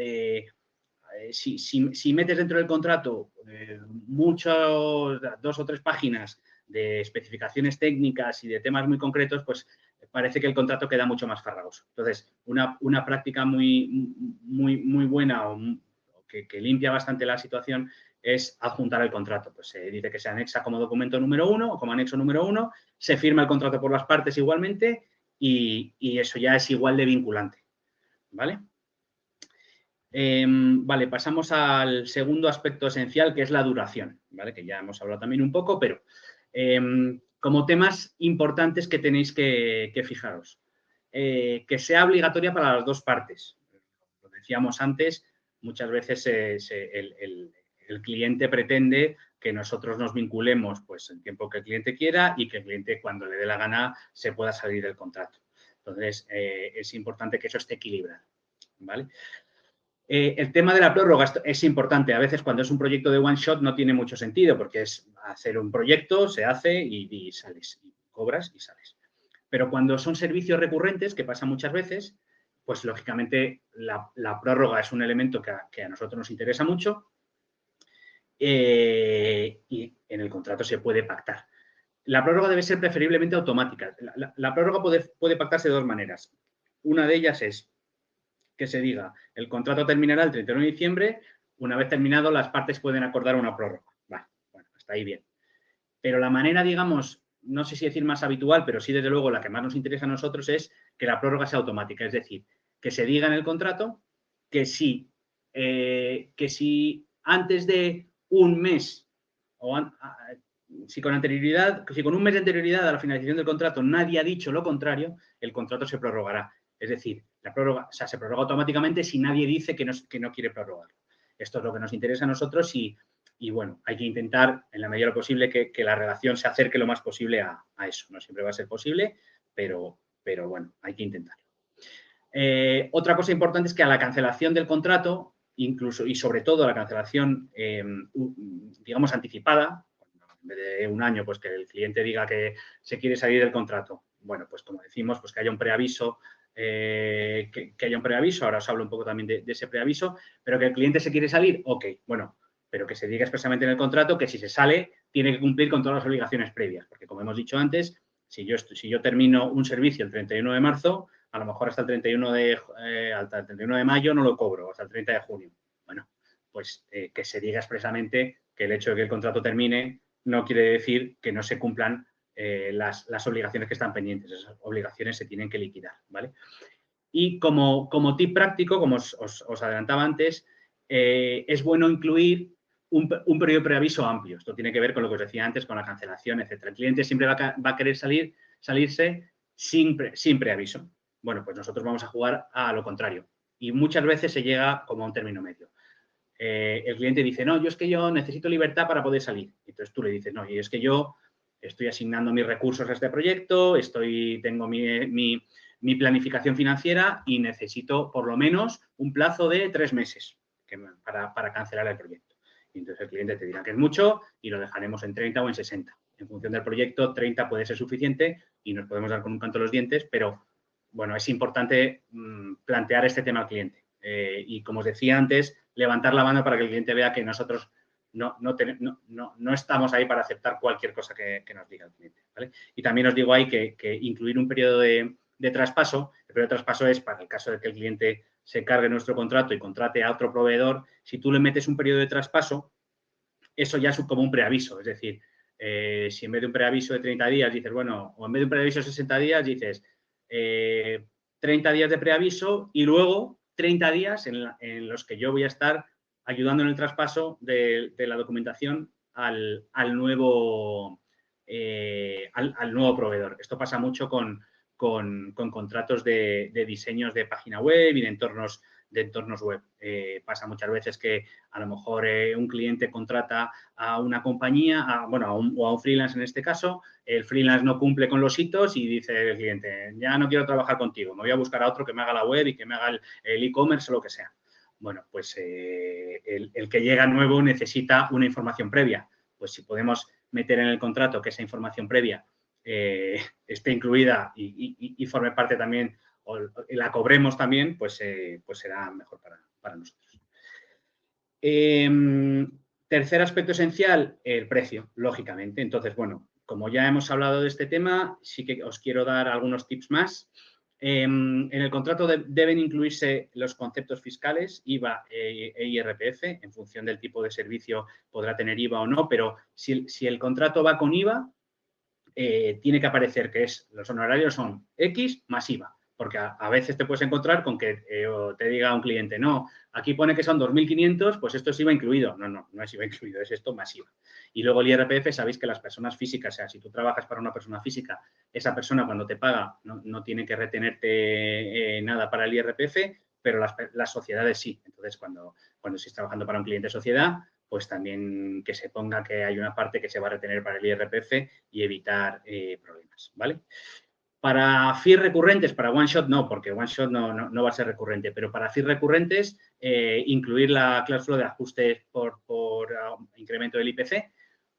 si metes dentro del contrato dos o tres páginas de especificaciones técnicas y de temas muy concretos, pues parece que el contrato queda mucho más farragoso. Entonces, una práctica muy buena o que limpia bastante la situación es adjuntar el contrato. Pues se dice que se anexa como documento número 1 o como anexo número 1, se firma el contrato por las partes igualmente y eso ya es igual de vinculante, ¿vale? Vale, pasamos al segundo aspecto esencial, que es la duración, ¿vale? Que ya hemos hablado también un poco, pero como temas importantes que tenéis que fijaros. Que sea obligatoria para las dos partes. Lo decíamos antes, muchas veces el cliente pretende que nosotros nos vinculemos pues, el tiempo que el cliente quiera y que el cliente, cuando le dé la gana, se pueda salir del contrato. Entonces, es importante que eso esté equilibrado, ¿vale? El tema de la prórroga es importante. A veces cuando es un proyecto de one shot no tiene mucho sentido porque es hacer un proyecto, se hace y sales, y cobras y sales. Pero cuando son servicios recurrentes, que pasa muchas veces, pues lógicamente la prórroga es un elemento que a nosotros nos interesa mucho y en el contrato se puede pactar. La prórroga debe ser preferiblemente automática. La prórroga puede pactarse de dos maneras. Una de ellas es que se diga, el contrato terminará el 31 de diciembre, una vez terminado las partes pueden acordar una prórroga. Vale, bueno, hasta ahí bien. Pero la manera, digamos, no sé si decir más habitual, pero sí desde luego la que más nos interesa a nosotros es que la prórroga sea automática, es decir, que se diga en el contrato que si antes de un mes o si con un mes de anterioridad a la finalización del contrato nadie ha dicho lo contrario, el contrato se prorrogará. Es decir, la prórroga, o sea, se prorroga automáticamente si nadie dice que no quiere prorrogar. Esto es lo que nos interesa a nosotros y bueno, hay que intentar en la medida de lo posible que la relación se acerque lo más posible a eso. No siempre va a ser posible, pero bueno, hay que intentarlo. Otra cosa importante es que a la cancelación del contrato, incluso y sobre todo a la cancelación, digamos, anticipada, en vez de un año, pues que el cliente diga que se quiere salir del contrato. Bueno, pues como decimos, pues que haya un preaviso, ahora os hablo un poco también de ese preaviso, pero que el cliente se quiere salir, ok, bueno, pero que se diga expresamente en el contrato que si se sale tiene que cumplir con todas las obligaciones previas, porque como hemos dicho antes, si yo termino un servicio el 31 de marzo, a lo mejor hasta el 31 de mayo no lo cobro, hasta el 30 de junio. Bueno, pues que se diga expresamente que el hecho de que el contrato termine no quiere decir que no se cumplan las obligaciones que están pendientes. Esas obligaciones se tienen que liquidar, ¿vale? Y como tip práctico, como os adelantaba antes, es bueno incluir un periodo de preaviso amplio. Esto tiene que ver con lo que os decía antes, con la cancelación, etcétera. El cliente siempre va a querer salirse sin preaviso. Bueno, pues nosotros vamos a jugar a lo contrario. Y muchas veces se llega como a un término medio. El cliente dice, no, yo necesito libertad para poder salir. Entonces tú le dices, no, y es que yo estoy asignando mis recursos a este proyecto, tengo mi planificación financiera y necesito por lo menos un plazo de 3 meses para cancelar el proyecto. Y entonces el cliente te dirá que es mucho y lo dejaremos en 30 o en 60. En función del proyecto, 30 puede ser suficiente y nos podemos dar con un canto los dientes, pero bueno, es importante plantear este tema al cliente. Y como os decía antes, levantar la mano para que el cliente vea que nosotros no estamos ahí para aceptar cualquier cosa que nos diga el cliente, ¿vale? Y también os digo ahí que incluir un periodo de traspaso, el periodo de traspaso es para el caso de que el cliente se cargue nuestro contrato y contrate a otro proveedor, si tú le metes un periodo de traspaso, eso ya es como un preaviso, es decir, si en vez de un preaviso de 30 días dices, bueno, o en vez de un preaviso de 60 días dices 30 días de preaviso y luego 30 días en los que yo voy a estar ayudando en el traspaso de la documentación al nuevo proveedor. Esto pasa mucho con contratos de diseños de página web y de entornos de entornos web. Pasa muchas veces que a lo mejor un cliente contrata a una compañía, o a un freelance en este caso, el freelance no cumple con los hitos y dice el cliente, ya no quiero trabajar contigo, me voy a buscar a otro que me haga la web y que me haga el e-commerce o lo que sea. Bueno, pues el que llega nuevo necesita una información previa. Pues si podemos meter en el contrato que esa información previa esté incluida y forme parte también o la cobremos también, pues será mejor para nosotros. Tercer aspecto esencial, el precio, lógicamente. Entonces, bueno, como ya hemos hablado de este tema, sí que os quiero dar algunos tips más. En el contrato deben incluirse los conceptos fiscales, IVA e IRPF. En función del tipo de servicio podrá tener IVA o no, pero si el contrato va con IVA, tiene que aparecer que los honorarios son X más IVA. Porque a veces te puedes encontrar con que te diga un cliente, no, aquí pone que son 2.500, pues esto es IVA incluido. No es IVA incluido, es esto más IVA. Y luego el IRPF, sabéis que las personas físicas, o sea, si tú trabajas para una persona física, esa persona cuando te paga no tiene que retenerte nada para el IRPF, pero las sociedades sí. Entonces, cuando estés trabajando para un cliente sociedad, pues también que se ponga que hay una parte que se va a retener para el IRPF y evitar problemas, ¿vale? Para fees recurrentes, para one shot no, porque one shot no va a ser recurrente, pero para fees recurrentes, incluir la cláusula de ajuste por incremento del IPC,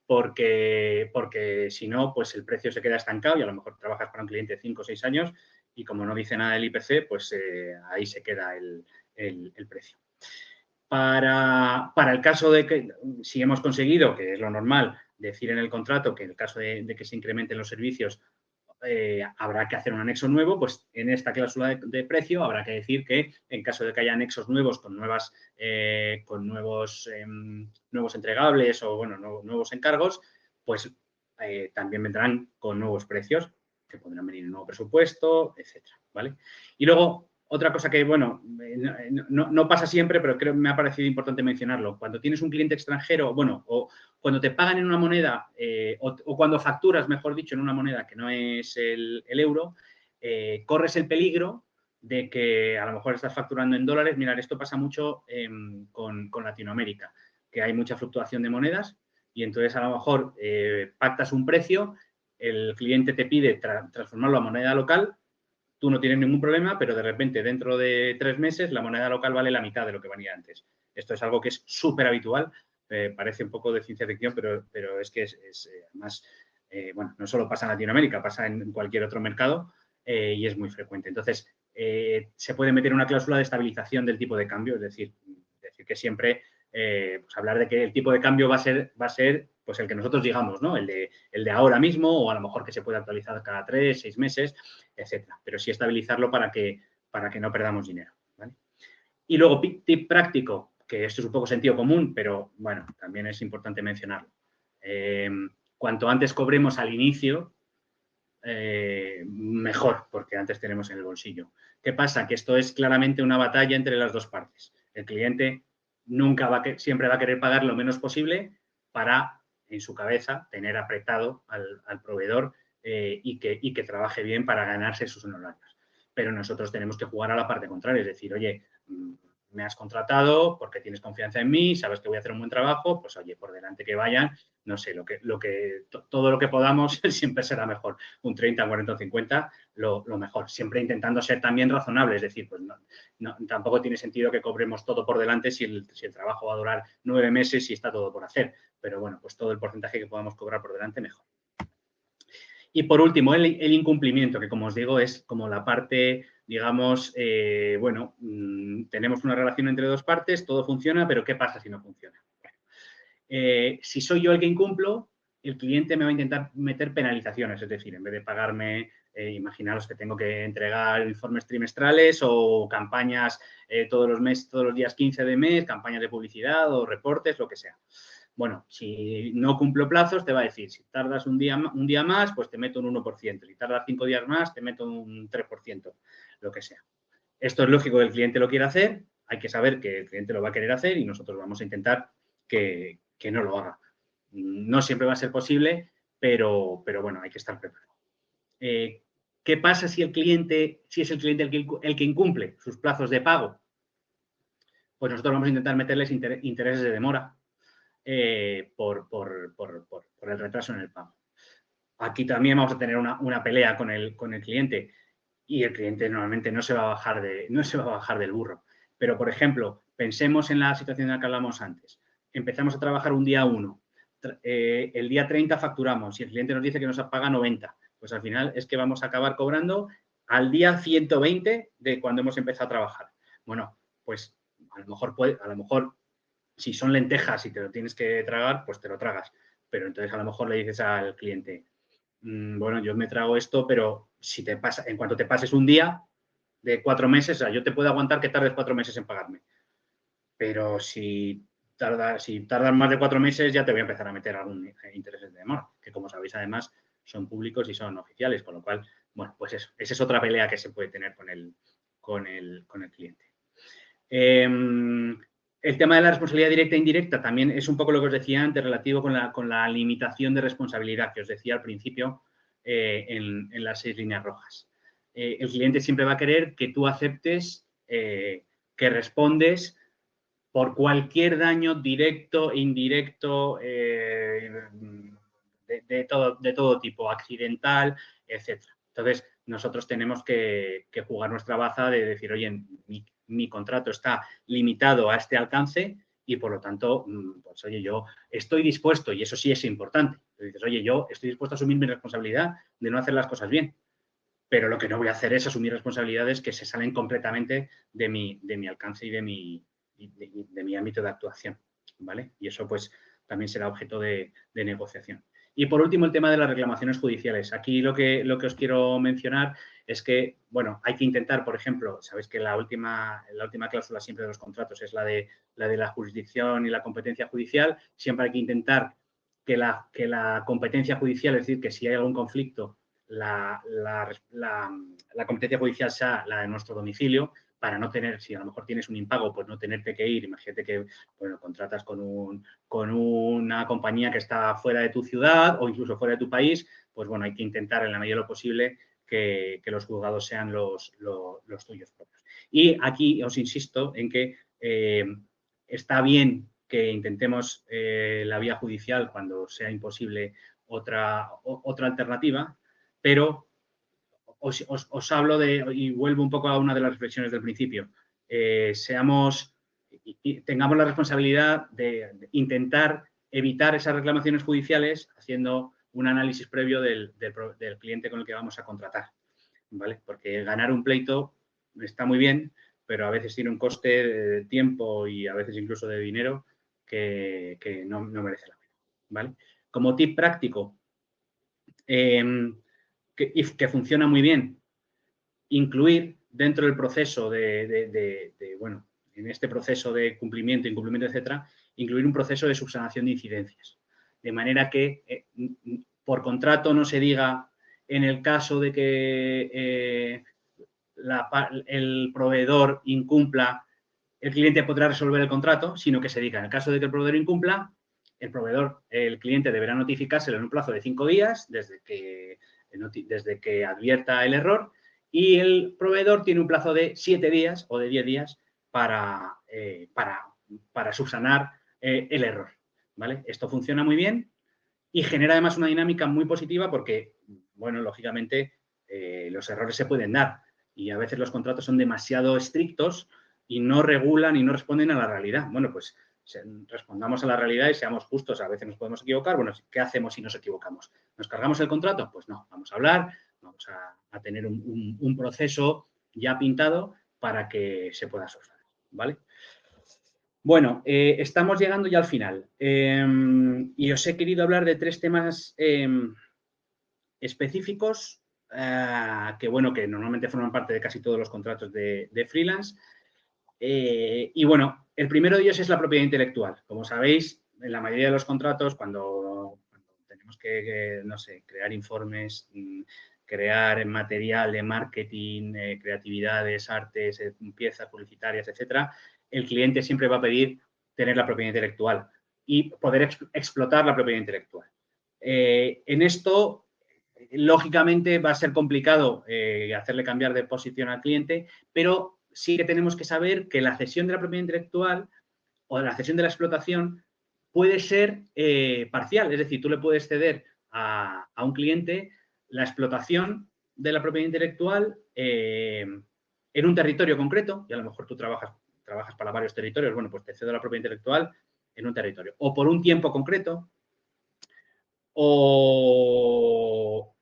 porque si no, pues el precio se queda estancado y a lo mejor trabajas para un cliente de 5 o 6 años y como no dice nada del IPC, pues ahí se queda el precio. Para el caso de que, si hemos conseguido, que es lo normal, decir en el contrato que en el caso de que se incrementen los servicios habrá que hacer un anexo nuevo, pues en esta cláusula de precio habrá que decir que en caso de que haya anexos nuevos con nuevos entregables o nuevos encargos, pues también vendrán con nuevos precios que podrán venir en un nuevo presupuesto, etcétera, ¿vale? Y luego, otra cosa que, no pasa siempre, pero creo que me ha parecido importante mencionarlo. Cuando tienes un cliente extranjero, o cuando te pagan en una moneda o cuando facturas, mejor dicho, en una moneda que no es el euro, corres el peligro de que a lo mejor estás facturando en dólares. Mirad, esto pasa mucho con Latinoamérica, que hay mucha fluctuación de monedas y entonces a lo mejor pactas un precio, el cliente te pide transformarlo a moneda local, tú no tienes ningún problema, pero de repente dentro de 3 meses la moneda local vale la mitad de lo que valía antes. Esto es algo que es súper habitual, parece un poco de ciencia ficción, pero es que además, no solo pasa en Latinoamérica, pasa en cualquier otro mercado y es muy frecuente. Entonces, se puede meter una cláusula de estabilización del tipo de cambio, es decir que siempre hablar de que el tipo de cambio va a ser pues el que nosotros digamos, ¿no? El de ahora mismo o a lo mejor que se puede actualizar cada 3, 6 meses, etcétera. Pero sí estabilizarlo para que no perdamos dinero, ¿vale? Y luego, tip práctico, que esto es un poco sentido común, pero bueno, también es importante mencionarlo. Cuanto antes cobremos al inicio, mejor, porque antes tenemos en el bolsillo. ¿Qué pasa? Que esto es claramente una batalla entre las dos partes. El cliente siempre va a querer pagar lo menos posible para, en su cabeza, tener apretado al proveedor y que trabaje bien para ganarse sus honorarios. Pero nosotros tenemos que jugar a la parte contraria, es decir, oye, me has contratado porque tienes confianza en mí, sabes que voy a hacer un buen trabajo, pues oye, por delante que vayan, no sé, todo lo que podamos siempre será mejor. Un 30, 40 o 50, lo mejor. Siempre intentando ser también razonable, es decir, pues tampoco tiene sentido que cobremos todo por delante si el trabajo va a durar 9 meses y está todo por hacer. Pero bueno, pues todo el porcentaje que podamos cobrar por delante, mejor. Y por último, el incumplimiento, que como os digo es como la parte, digamos, tenemos una relación entre dos partes, todo funciona, pero ¿qué pasa si no funciona? Si soy yo el que incumplo, el cliente me va a intentar meter penalizaciones, es decir, en vez de pagarme, imaginaros que tengo que entregar informes trimestrales o campañas todos los días 15 de mes, campañas de publicidad o reportes, lo que sea. Bueno, si no cumplo plazos, te va a decir, si tardas un día más, pues te meto un 1%. Si tardas 5 días más, te meto un 3%, lo que sea. Esto es lógico que el cliente lo quiera hacer, hay que saber que el cliente lo va a querer hacer y nosotros vamos a intentar que no lo haga. No siempre va a ser posible, pero bueno, hay que estar preparado. ¿Qué pasa si es el cliente el que incumple sus plazos de pago? pues nosotros vamos a intentar meterles intereses de demora por el retraso en el pago. Aquí también vamos a tener una pelea con el cliente y el cliente normalmente no se va a bajar del burro. Pero, por ejemplo, pensemos en la situación en la que hablamos antes. Empezamos a trabajar un día 1, el día 30 facturamos y el cliente nos dice que nos paga 90. Pues al final es que vamos a acabar cobrando al día 120 de cuando hemos empezado a trabajar. Bueno, pues a lo mejor si son lentejas y te lo tienes que tragar, pues te lo tragas. Pero entonces a lo mejor le dices al cliente, bueno, yo me trago esto, pero si te pasa, en cuanto te pases un día de 4 meses, o sea, yo te puedo aguantar que tardes 4 meses en pagarme. Pero si tardas más de 4 meses, ya te voy a empezar a meter algún interés de demora, que como sabéis, además, son públicos y son oficiales, con lo cual, bueno, pues eso, esa es otra pelea que se puede tener con el cliente. El tema de la responsabilidad directa e indirecta también es un poco lo que os decía antes, relativo con la limitación de responsabilidad que os decía al principio en las 6 líneas rojas. El cliente siempre va a querer que tú aceptes que respondes por cualquier daño directo, indirecto, de todo tipo, accidental, etcétera. Entonces, nosotros tenemos que jugar nuestra baza de decir, oye, mi contrato está limitado a este alcance y, por lo tanto, pues, oye, yo estoy dispuesto, y eso sí es importante, dices, oye, yo estoy dispuesto a asumir mi responsabilidad de no hacer las cosas bien, pero lo que no voy a hacer es asumir responsabilidades que se salen completamente de mi alcance y de mi ámbito de actuación, ¿vale? Y eso, pues, también será objeto de negociación. Y, por último, el tema de las reclamaciones judiciales. Aquí lo que os quiero mencionar es que, bueno, hay que intentar, por ejemplo, sabéis que la última cláusula siempre de los contratos es la de la jurisdicción y la competencia judicial. Siempre hay que intentar que la competencia judicial, es decir, que si hay algún conflicto, la competencia judicial sea la de nuestro domicilio, para no tener, si a lo mejor tienes un impago, pues no tenerte que ir. Imagínate que, bueno, contratas con una compañía que está fuera de tu ciudad o incluso fuera de tu país, pues bueno, hay que intentar en la medida de lo posible que los juzgados sean los tuyos propios. Y aquí os insisto en que está bien que intentemos la vía judicial cuando sea imposible otra alternativa, pero os hablo y vuelvo un poco a una de las reflexiones del principio, tengamos la responsabilidad de intentar evitar esas reclamaciones judiciales haciendo un análisis previo del cliente con el que vamos a contratar, ¿vale? Porque ganar un pleito está muy bien, pero a veces tiene un coste de tiempo y a veces incluso de dinero que no merece la pena, ¿vale? Como tip práctico, que funciona muy bien, incluir dentro del proceso bueno, en este proceso de cumplimiento, incumplimiento, etcétera, incluir un proceso de subsanación de incidencias. De manera que por contrato no se diga en el caso de que el proveedor incumpla, el cliente podrá resolver el contrato, sino que se diga en el caso de que el proveedor incumpla, el cliente deberá notificárselo en un plazo de 5 días desde que advierta el error, y el proveedor tiene un plazo de 7 días o de 10 días para subsanar el error, ¿vale? Esto funciona muy bien y genera además una dinámica muy positiva porque, bueno, lógicamente los errores se pueden dar y a veces los contratos son demasiado estrictos y no regulan y no responden a la realidad. Bueno, pues respondamos a la realidad y seamos justos. A veces nos podemos equivocar. Bueno, ¿qué hacemos si nos equivocamos? ¿Nos cargamos el contrato? Pues no, vamos a hablar, vamos a tener un proceso ya pintado para que se pueda solucionar, ¿vale? Bueno, estamos llegando ya al final y os he querido hablar de 3 temas específicos que, bueno, que normalmente forman parte de casi todos los contratos de freelance. Y, bueno, el primero de ellos es la propiedad intelectual. Como sabéis, en la mayoría de los contratos, cuando tenemos que, no sé, crear informes, crear material de marketing, creatividades, artes, piezas publicitarias, etcétera, el cliente siempre va a pedir tener la propiedad intelectual y poder explotar la propiedad intelectual. En esto, lógicamente, va a ser complicado hacerle cambiar de posición al cliente, pero sí que tenemos que saber que la cesión de la propiedad intelectual o la cesión de la explotación puede ser parcial. Es decir, tú le puedes ceder a un cliente la explotación de la propiedad intelectual en un territorio concreto, y a lo mejor tú trabajas para varios territorios, bueno, pues te cedo la propiedad intelectual en un territorio, o por un tiempo concreto, o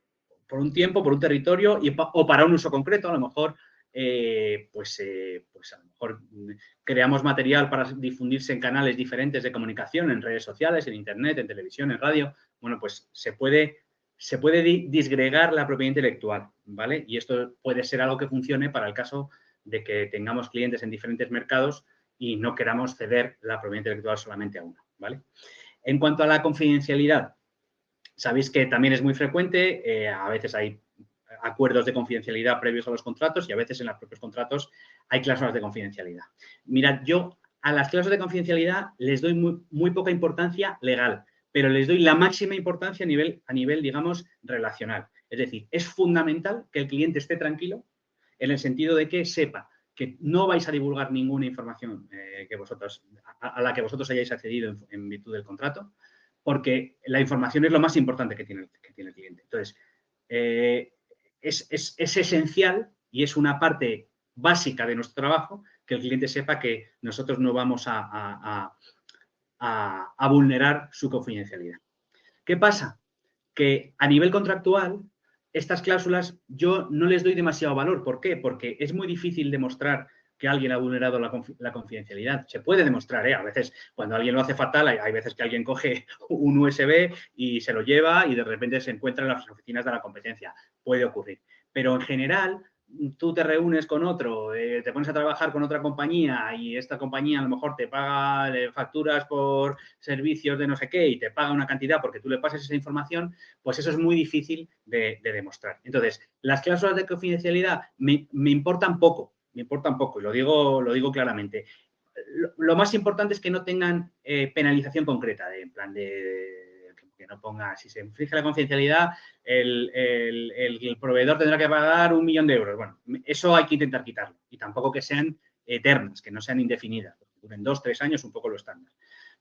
por un tiempo, por un territorio, o para un uso concreto, a lo mejor, pues a lo mejor creamos material para difundirse en canales diferentes de comunicación, en redes sociales, en internet, en televisión, en radio. Bueno, pues se puede disgregar la propiedad intelectual, ¿vale? Y esto puede ser algo que funcione para el caso de que tengamos clientes en diferentes mercados y no queramos ceder la propiedad intelectual solamente a uno, ¿vale? En cuanto a la confidencialidad, sabéis que también es muy frecuente, a veces hay acuerdos de confidencialidad previos a los contratos y a veces en los propios contratos hay cláusulas de confidencialidad. Mirad, yo a las cláusulas de confidencialidad les doy muy poca importancia legal, pero les doy la máxima importancia a nivel, digamos, relacional. Es decir, es fundamental que el cliente esté tranquilo en el sentido de que sepa que no vais a divulgar ninguna información a la que vosotros hayáis accedido en virtud del contrato, porque la información es lo más importante que tiene el cliente. Entonces, es esencial y es una parte básica de nuestro trabajo que el cliente sepa que nosotros no vamos a vulnerar su confidencialidad. ¿Qué pasa? Que a nivel contractual, estas cláusulas yo no les doy demasiado valor. ¿Por qué? Porque es muy difícil demostrar que alguien ha vulnerado la confidencialidad. Se puede demostrar, ¿eh? A veces, cuando alguien lo hace fatal, hay veces que alguien coge un USB y se lo lleva y de repente se encuentra en las oficinas de la competencia. Puede ocurrir. Pero en general, tú te reúnes con otro, te pones a trabajar con otra compañía y esta compañía a lo mejor te paga facturas por servicios de no sé qué y te paga una cantidad porque tú le pases esa información, pues eso es muy difícil de demostrar. Entonces, las cláusulas de confidencialidad me importan poco y lo digo claramente. Lo más importante es que no tengan penalización concreta, en plan que no ponga, si se infringe la confidencialidad, el proveedor tendrá que pagar 1 millón de euros. Bueno, eso hay que intentar quitarlo y tampoco que sean eternas, que no sean indefinidas, que duren 2, 3 años, un poco lo estándar.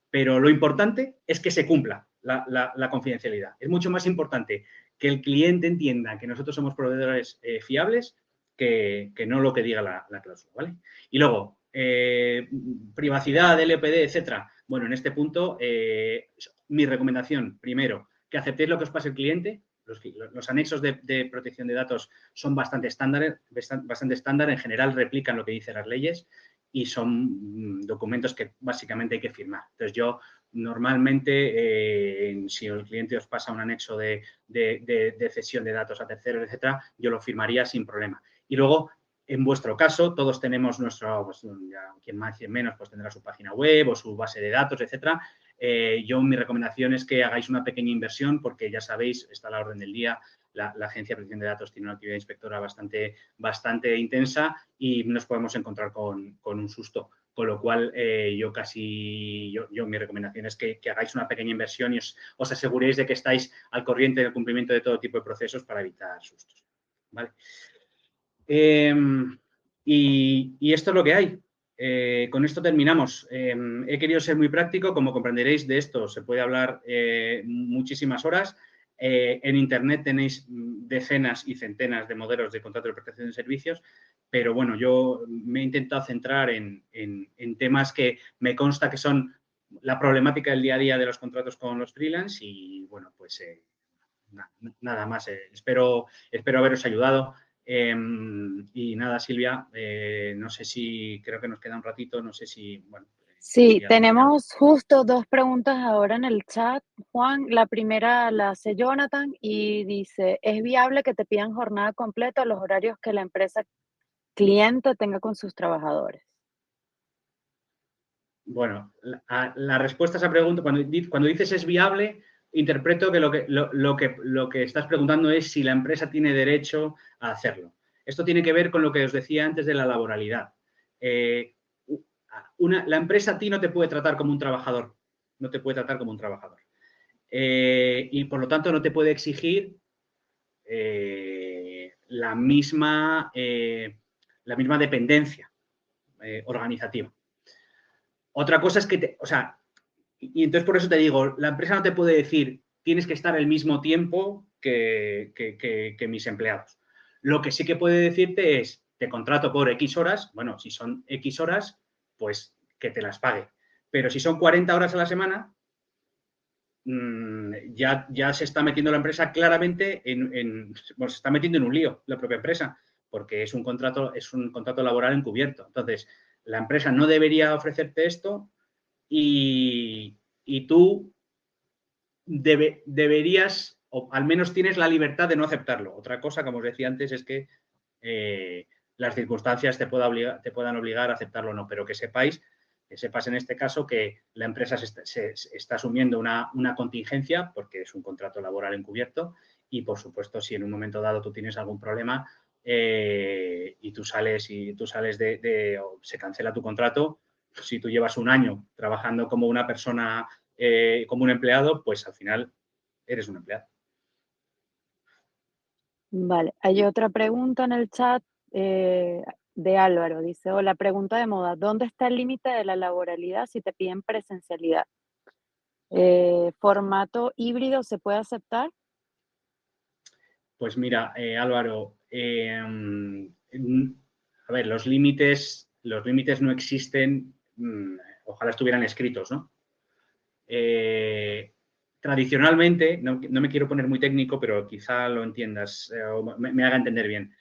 Pero lo importante es que se cumpla la confidencialidad. Es mucho más importante que el cliente entienda que nosotros somos proveedores fiables que no lo que diga la cláusula, ¿vale? Y luego, privacidad, LPD, etcétera. Bueno, en este punto, mi recomendación, primero, que aceptéis lo que os pase el cliente. Los anexos de protección de datos son bastante estándar, en general replican lo que dicen las leyes y son documentos que básicamente hay que firmar. Entonces, yo normalmente, si el cliente os pasa un anexo de cesión de datos a terceros, etcétera, yo lo firmaría sin problema. Y luego, en vuestro caso, todos tenemos nuestro, pues, ya, quien más, quien menos, pues tendrá su página web o su base de datos, etcétera. Yo, mi recomendación es que hagáis una pequeña inversión porque ya sabéis, está a la orden del día, la Agencia de Protección de Datos tiene una actividad inspectora bastante intensa y nos podemos encontrar con un susto. Con lo cual, mi recomendación es que hagáis una pequeña inversión y os aseguréis de que estáis al corriente del cumplimiento de todo tipo de procesos para evitar sustos. ¿Vale? Y esto es lo que hay. Con esto terminamos. He querido ser muy práctico. Como comprenderéis, de esto se puede hablar muchísimas horas. En Internet tenéis decenas y centenas de modelos de contrato de prestación de servicios, pero bueno, yo me he intentado centrar en temas que me consta que son la problemática del día a día de los contratos con los freelance y bueno, pues nada más. Espero haberos ayudado. Y nada, Silvia, no sé si, creo que nos queda un ratito, no sé si, bueno, Sí, si alguien quiere algo. tenemos justo 2 preguntas ahora en el chat, Juan. La primera la hace Jonathan y dice: ¿es viable que te pidan jornada completa o los horarios que la empresa cliente tenga con sus trabajadores? Bueno, la respuesta a esa pregunta, cuando dices es viable, interpreto que lo que estás preguntando es si la empresa tiene derecho a hacerlo. Esto tiene que ver con lo que os decía antes de la laboralidad. La empresa a ti no te puede tratar como un trabajador, no te puede tratar como un trabajador. Y por lo tanto no te puede exigir la misma dependencia. organizativa. Otra cosa es que, o sea, y entonces por eso te digo, la empresa no te puede decir tienes que estar el mismo tiempo que mis empleados. Lo que sí que puede decirte es, te contrato por X horas, bueno, si son X horas, pues que te las pague. Pero si son 40 horas a la semana, ya se está metiendo la empresa claramente bueno, se está metiendo en un lío la propia empresa, porque es un contrato laboral encubierto. Entonces, la empresa no debería ofrecerte esto y tú deberías, o al menos tienes la libertad de no aceptarlo. Otra cosa, como os decía antes, es que las circunstancias te puedan obligar a aceptarlo o no, pero que sepas en este caso que la empresa se está asumiendo una contingencia porque es un contrato laboral encubierto y, por supuesto, si en un momento dado tú tienes algún problema y tú sales o se cancela tu contrato, si tú llevas un año trabajando como una persona, como un empleado, pues al final eres un empleado. Vale, hay otra pregunta en el chat de Álvaro. Dice, hola, pregunta de moda. ¿Dónde está el límite de la laboralidad si te piden presencialidad? ¿Formato híbrido se puede aceptar? Pues mira, Álvaro, a ver, los límites no existen, ojalá estuvieran escritos, ¿no? Tradicionalmente, no me quiero poner muy técnico, pero quizá lo entiendas o me haga entender bien.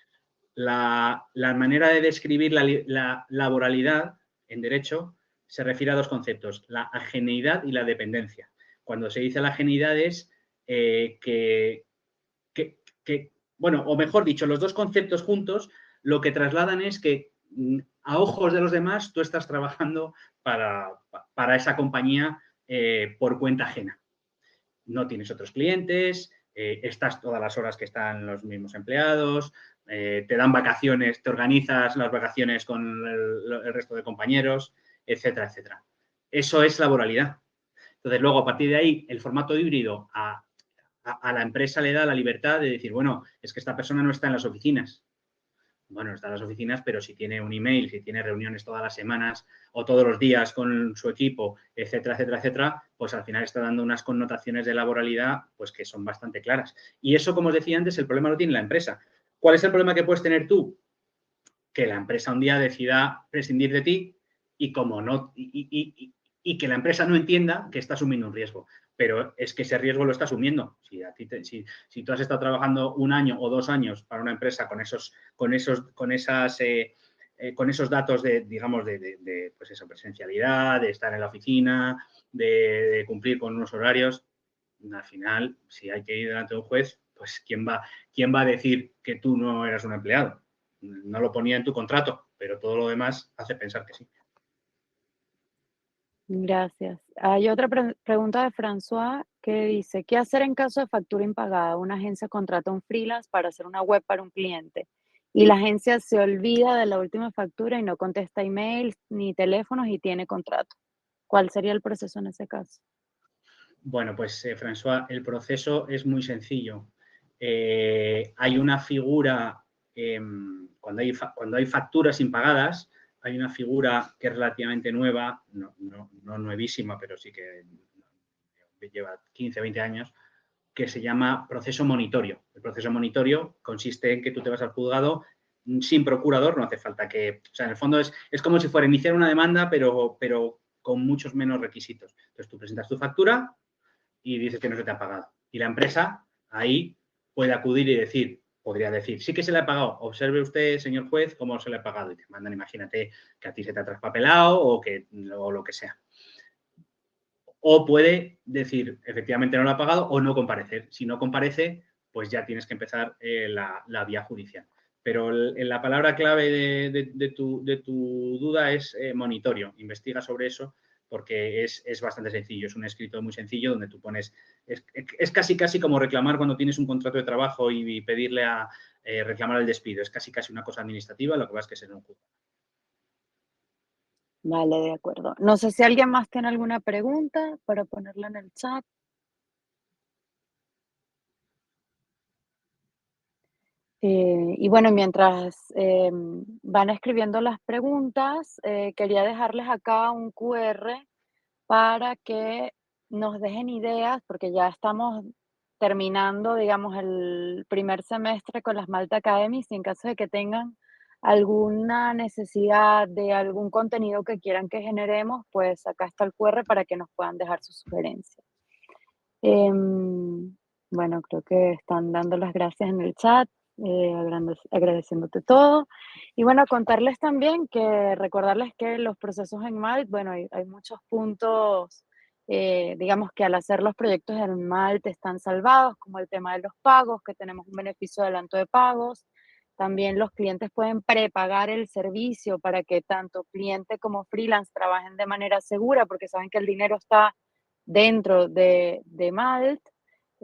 La manera de describir la laboralidad en derecho se refiere a dos conceptos, la ajeneidad y la dependencia. Cuando se dice la ajeneidad es que, bueno, o mejor dicho, los dos conceptos juntos lo que trasladan es que a ojos de los demás tú estás trabajando para esa compañía por cuenta ajena. No tienes otros clientes, estás todas las horas que están los mismos empleados, te dan vacaciones, te organizas las vacaciones con el resto de compañeros, etcétera, etcétera. Eso es laboralidad. Entonces, luego, a partir de ahí, el formato híbrido a la empresa le da la libertad de decir, bueno, es que esta persona no está en las oficinas. Bueno, está en las oficinas, pero si tiene un email, si tiene reuniones todas las semanas o todos los días con su equipo, etcétera, etcétera, etcétera, pues al final está dando unas connotaciones de laboralidad pues que son bastante claras. Y eso, como os decía antes, el problema lo tiene la empresa. ¿Cuál es el problema que puedes tener tú? Que la empresa un día decida prescindir de ti y como no y que la empresa no entienda que está asumiendo un riesgo. Pero es que ese riesgo lo está asumiendo. Si tú has estado trabajando un año o 2 años para una empresa con esos datos de, digamos, pues eso, presencialidad, de estar en la oficina, de cumplir con unos horarios, al final, si hay que ir delante de un juez, pues ¿quién va a decir que tú no eras un empleado? No lo ponía en tu contrato, pero todo lo demás hace pensar que sí. Gracias. Hay otra pregunta de François que dice, ¿qué hacer en caso de factura impagada? Una agencia contrata un freelance para hacer una web para un cliente y la agencia se olvida de la última factura y no contesta emails ni teléfonos y tiene contrato. ¿Cuál sería el proceso en ese caso? Bueno, pues François, el proceso es muy sencillo. Hay una figura, cuando hay facturas impagadas, hay una figura que es relativamente nueva, no nuevísima, pero sí que lleva 15, 20 años, que se llama proceso monitorio. El proceso monitorio consiste en que tú te vas al juzgado sin procurador, no hace falta o sea, en el fondo es como si fuera iniciar una demanda, pero con muchos menos requisitos. Entonces tú presentas tu factura y dices que no se te ha pagado. Y la empresa ahí puede acudir y podría decir, sí que se le ha pagado, observe usted, señor juez, cómo se le ha pagado. Y te mandan, imagínate, que a ti se te ha traspapelado o lo que sea. O puede decir, efectivamente no lo ha pagado o no comparecer. Si no comparece, pues ya tienes que empezar la vía judicial. Pero la palabra clave de tu duda es monitorio. Investiga sobre eso porque es bastante sencillo. Es un escrito muy sencillo donde tú pones... Es casi como reclamar cuando tienes un contrato de trabajo y pedirle a reclamar el despido. Es casi una cosa administrativa, lo que pasa es que es en un juzgado. Vale, de acuerdo. No sé si alguien más tiene alguna pregunta para ponerla en el chat. Y bueno, mientras van escribiendo las preguntas, quería dejarles acá un QR para que nos dejen ideas, porque ya estamos terminando, digamos, el primer semestre con las Malta Academies, y en caso de que tengan alguna necesidad de algún contenido que quieran que generemos, pues acá está el QR para que nos puedan dejar sus sugerencias. Bueno, creo que están dando las gracias en el chat, agradeciéndote todo. Y bueno, contarles también que recordarles que los procesos en Malt, bueno, hay muchos puntos, digamos que al hacer los proyectos en Malt están salvados, como el tema de los pagos, que tenemos un beneficio de adelanto de pagos. También los clientes pueden prepagar el servicio para que tanto cliente como freelance trabajen de manera segura, porque saben que el dinero está dentro de Malt,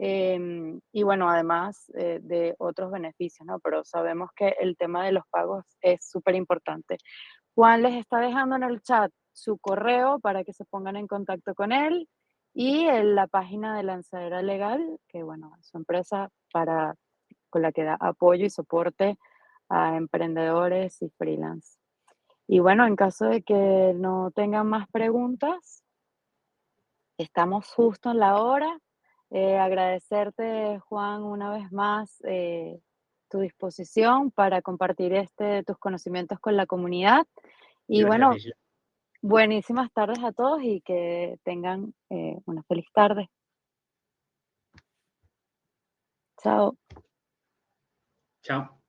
y bueno, además de otros beneficios, ¿no? Pero sabemos que el tema de los pagos es súper importante. Juan les está dejando en el chat su correo para que se pongan en contacto con él y en la página de Lanzadera Legal, que bueno, es su empresa con la que da apoyo y soporte a emprendedores y freelance. Y bueno, en caso de que no tengan más preguntas, estamos justo en la hora. Agradecerte, Juan, una vez más tu disposición para compartir tus conocimientos con la comunidad. Y Gracias, bueno, Isil. buenísimas tardes a todos y que tengan una feliz tarde. Chao. Chao.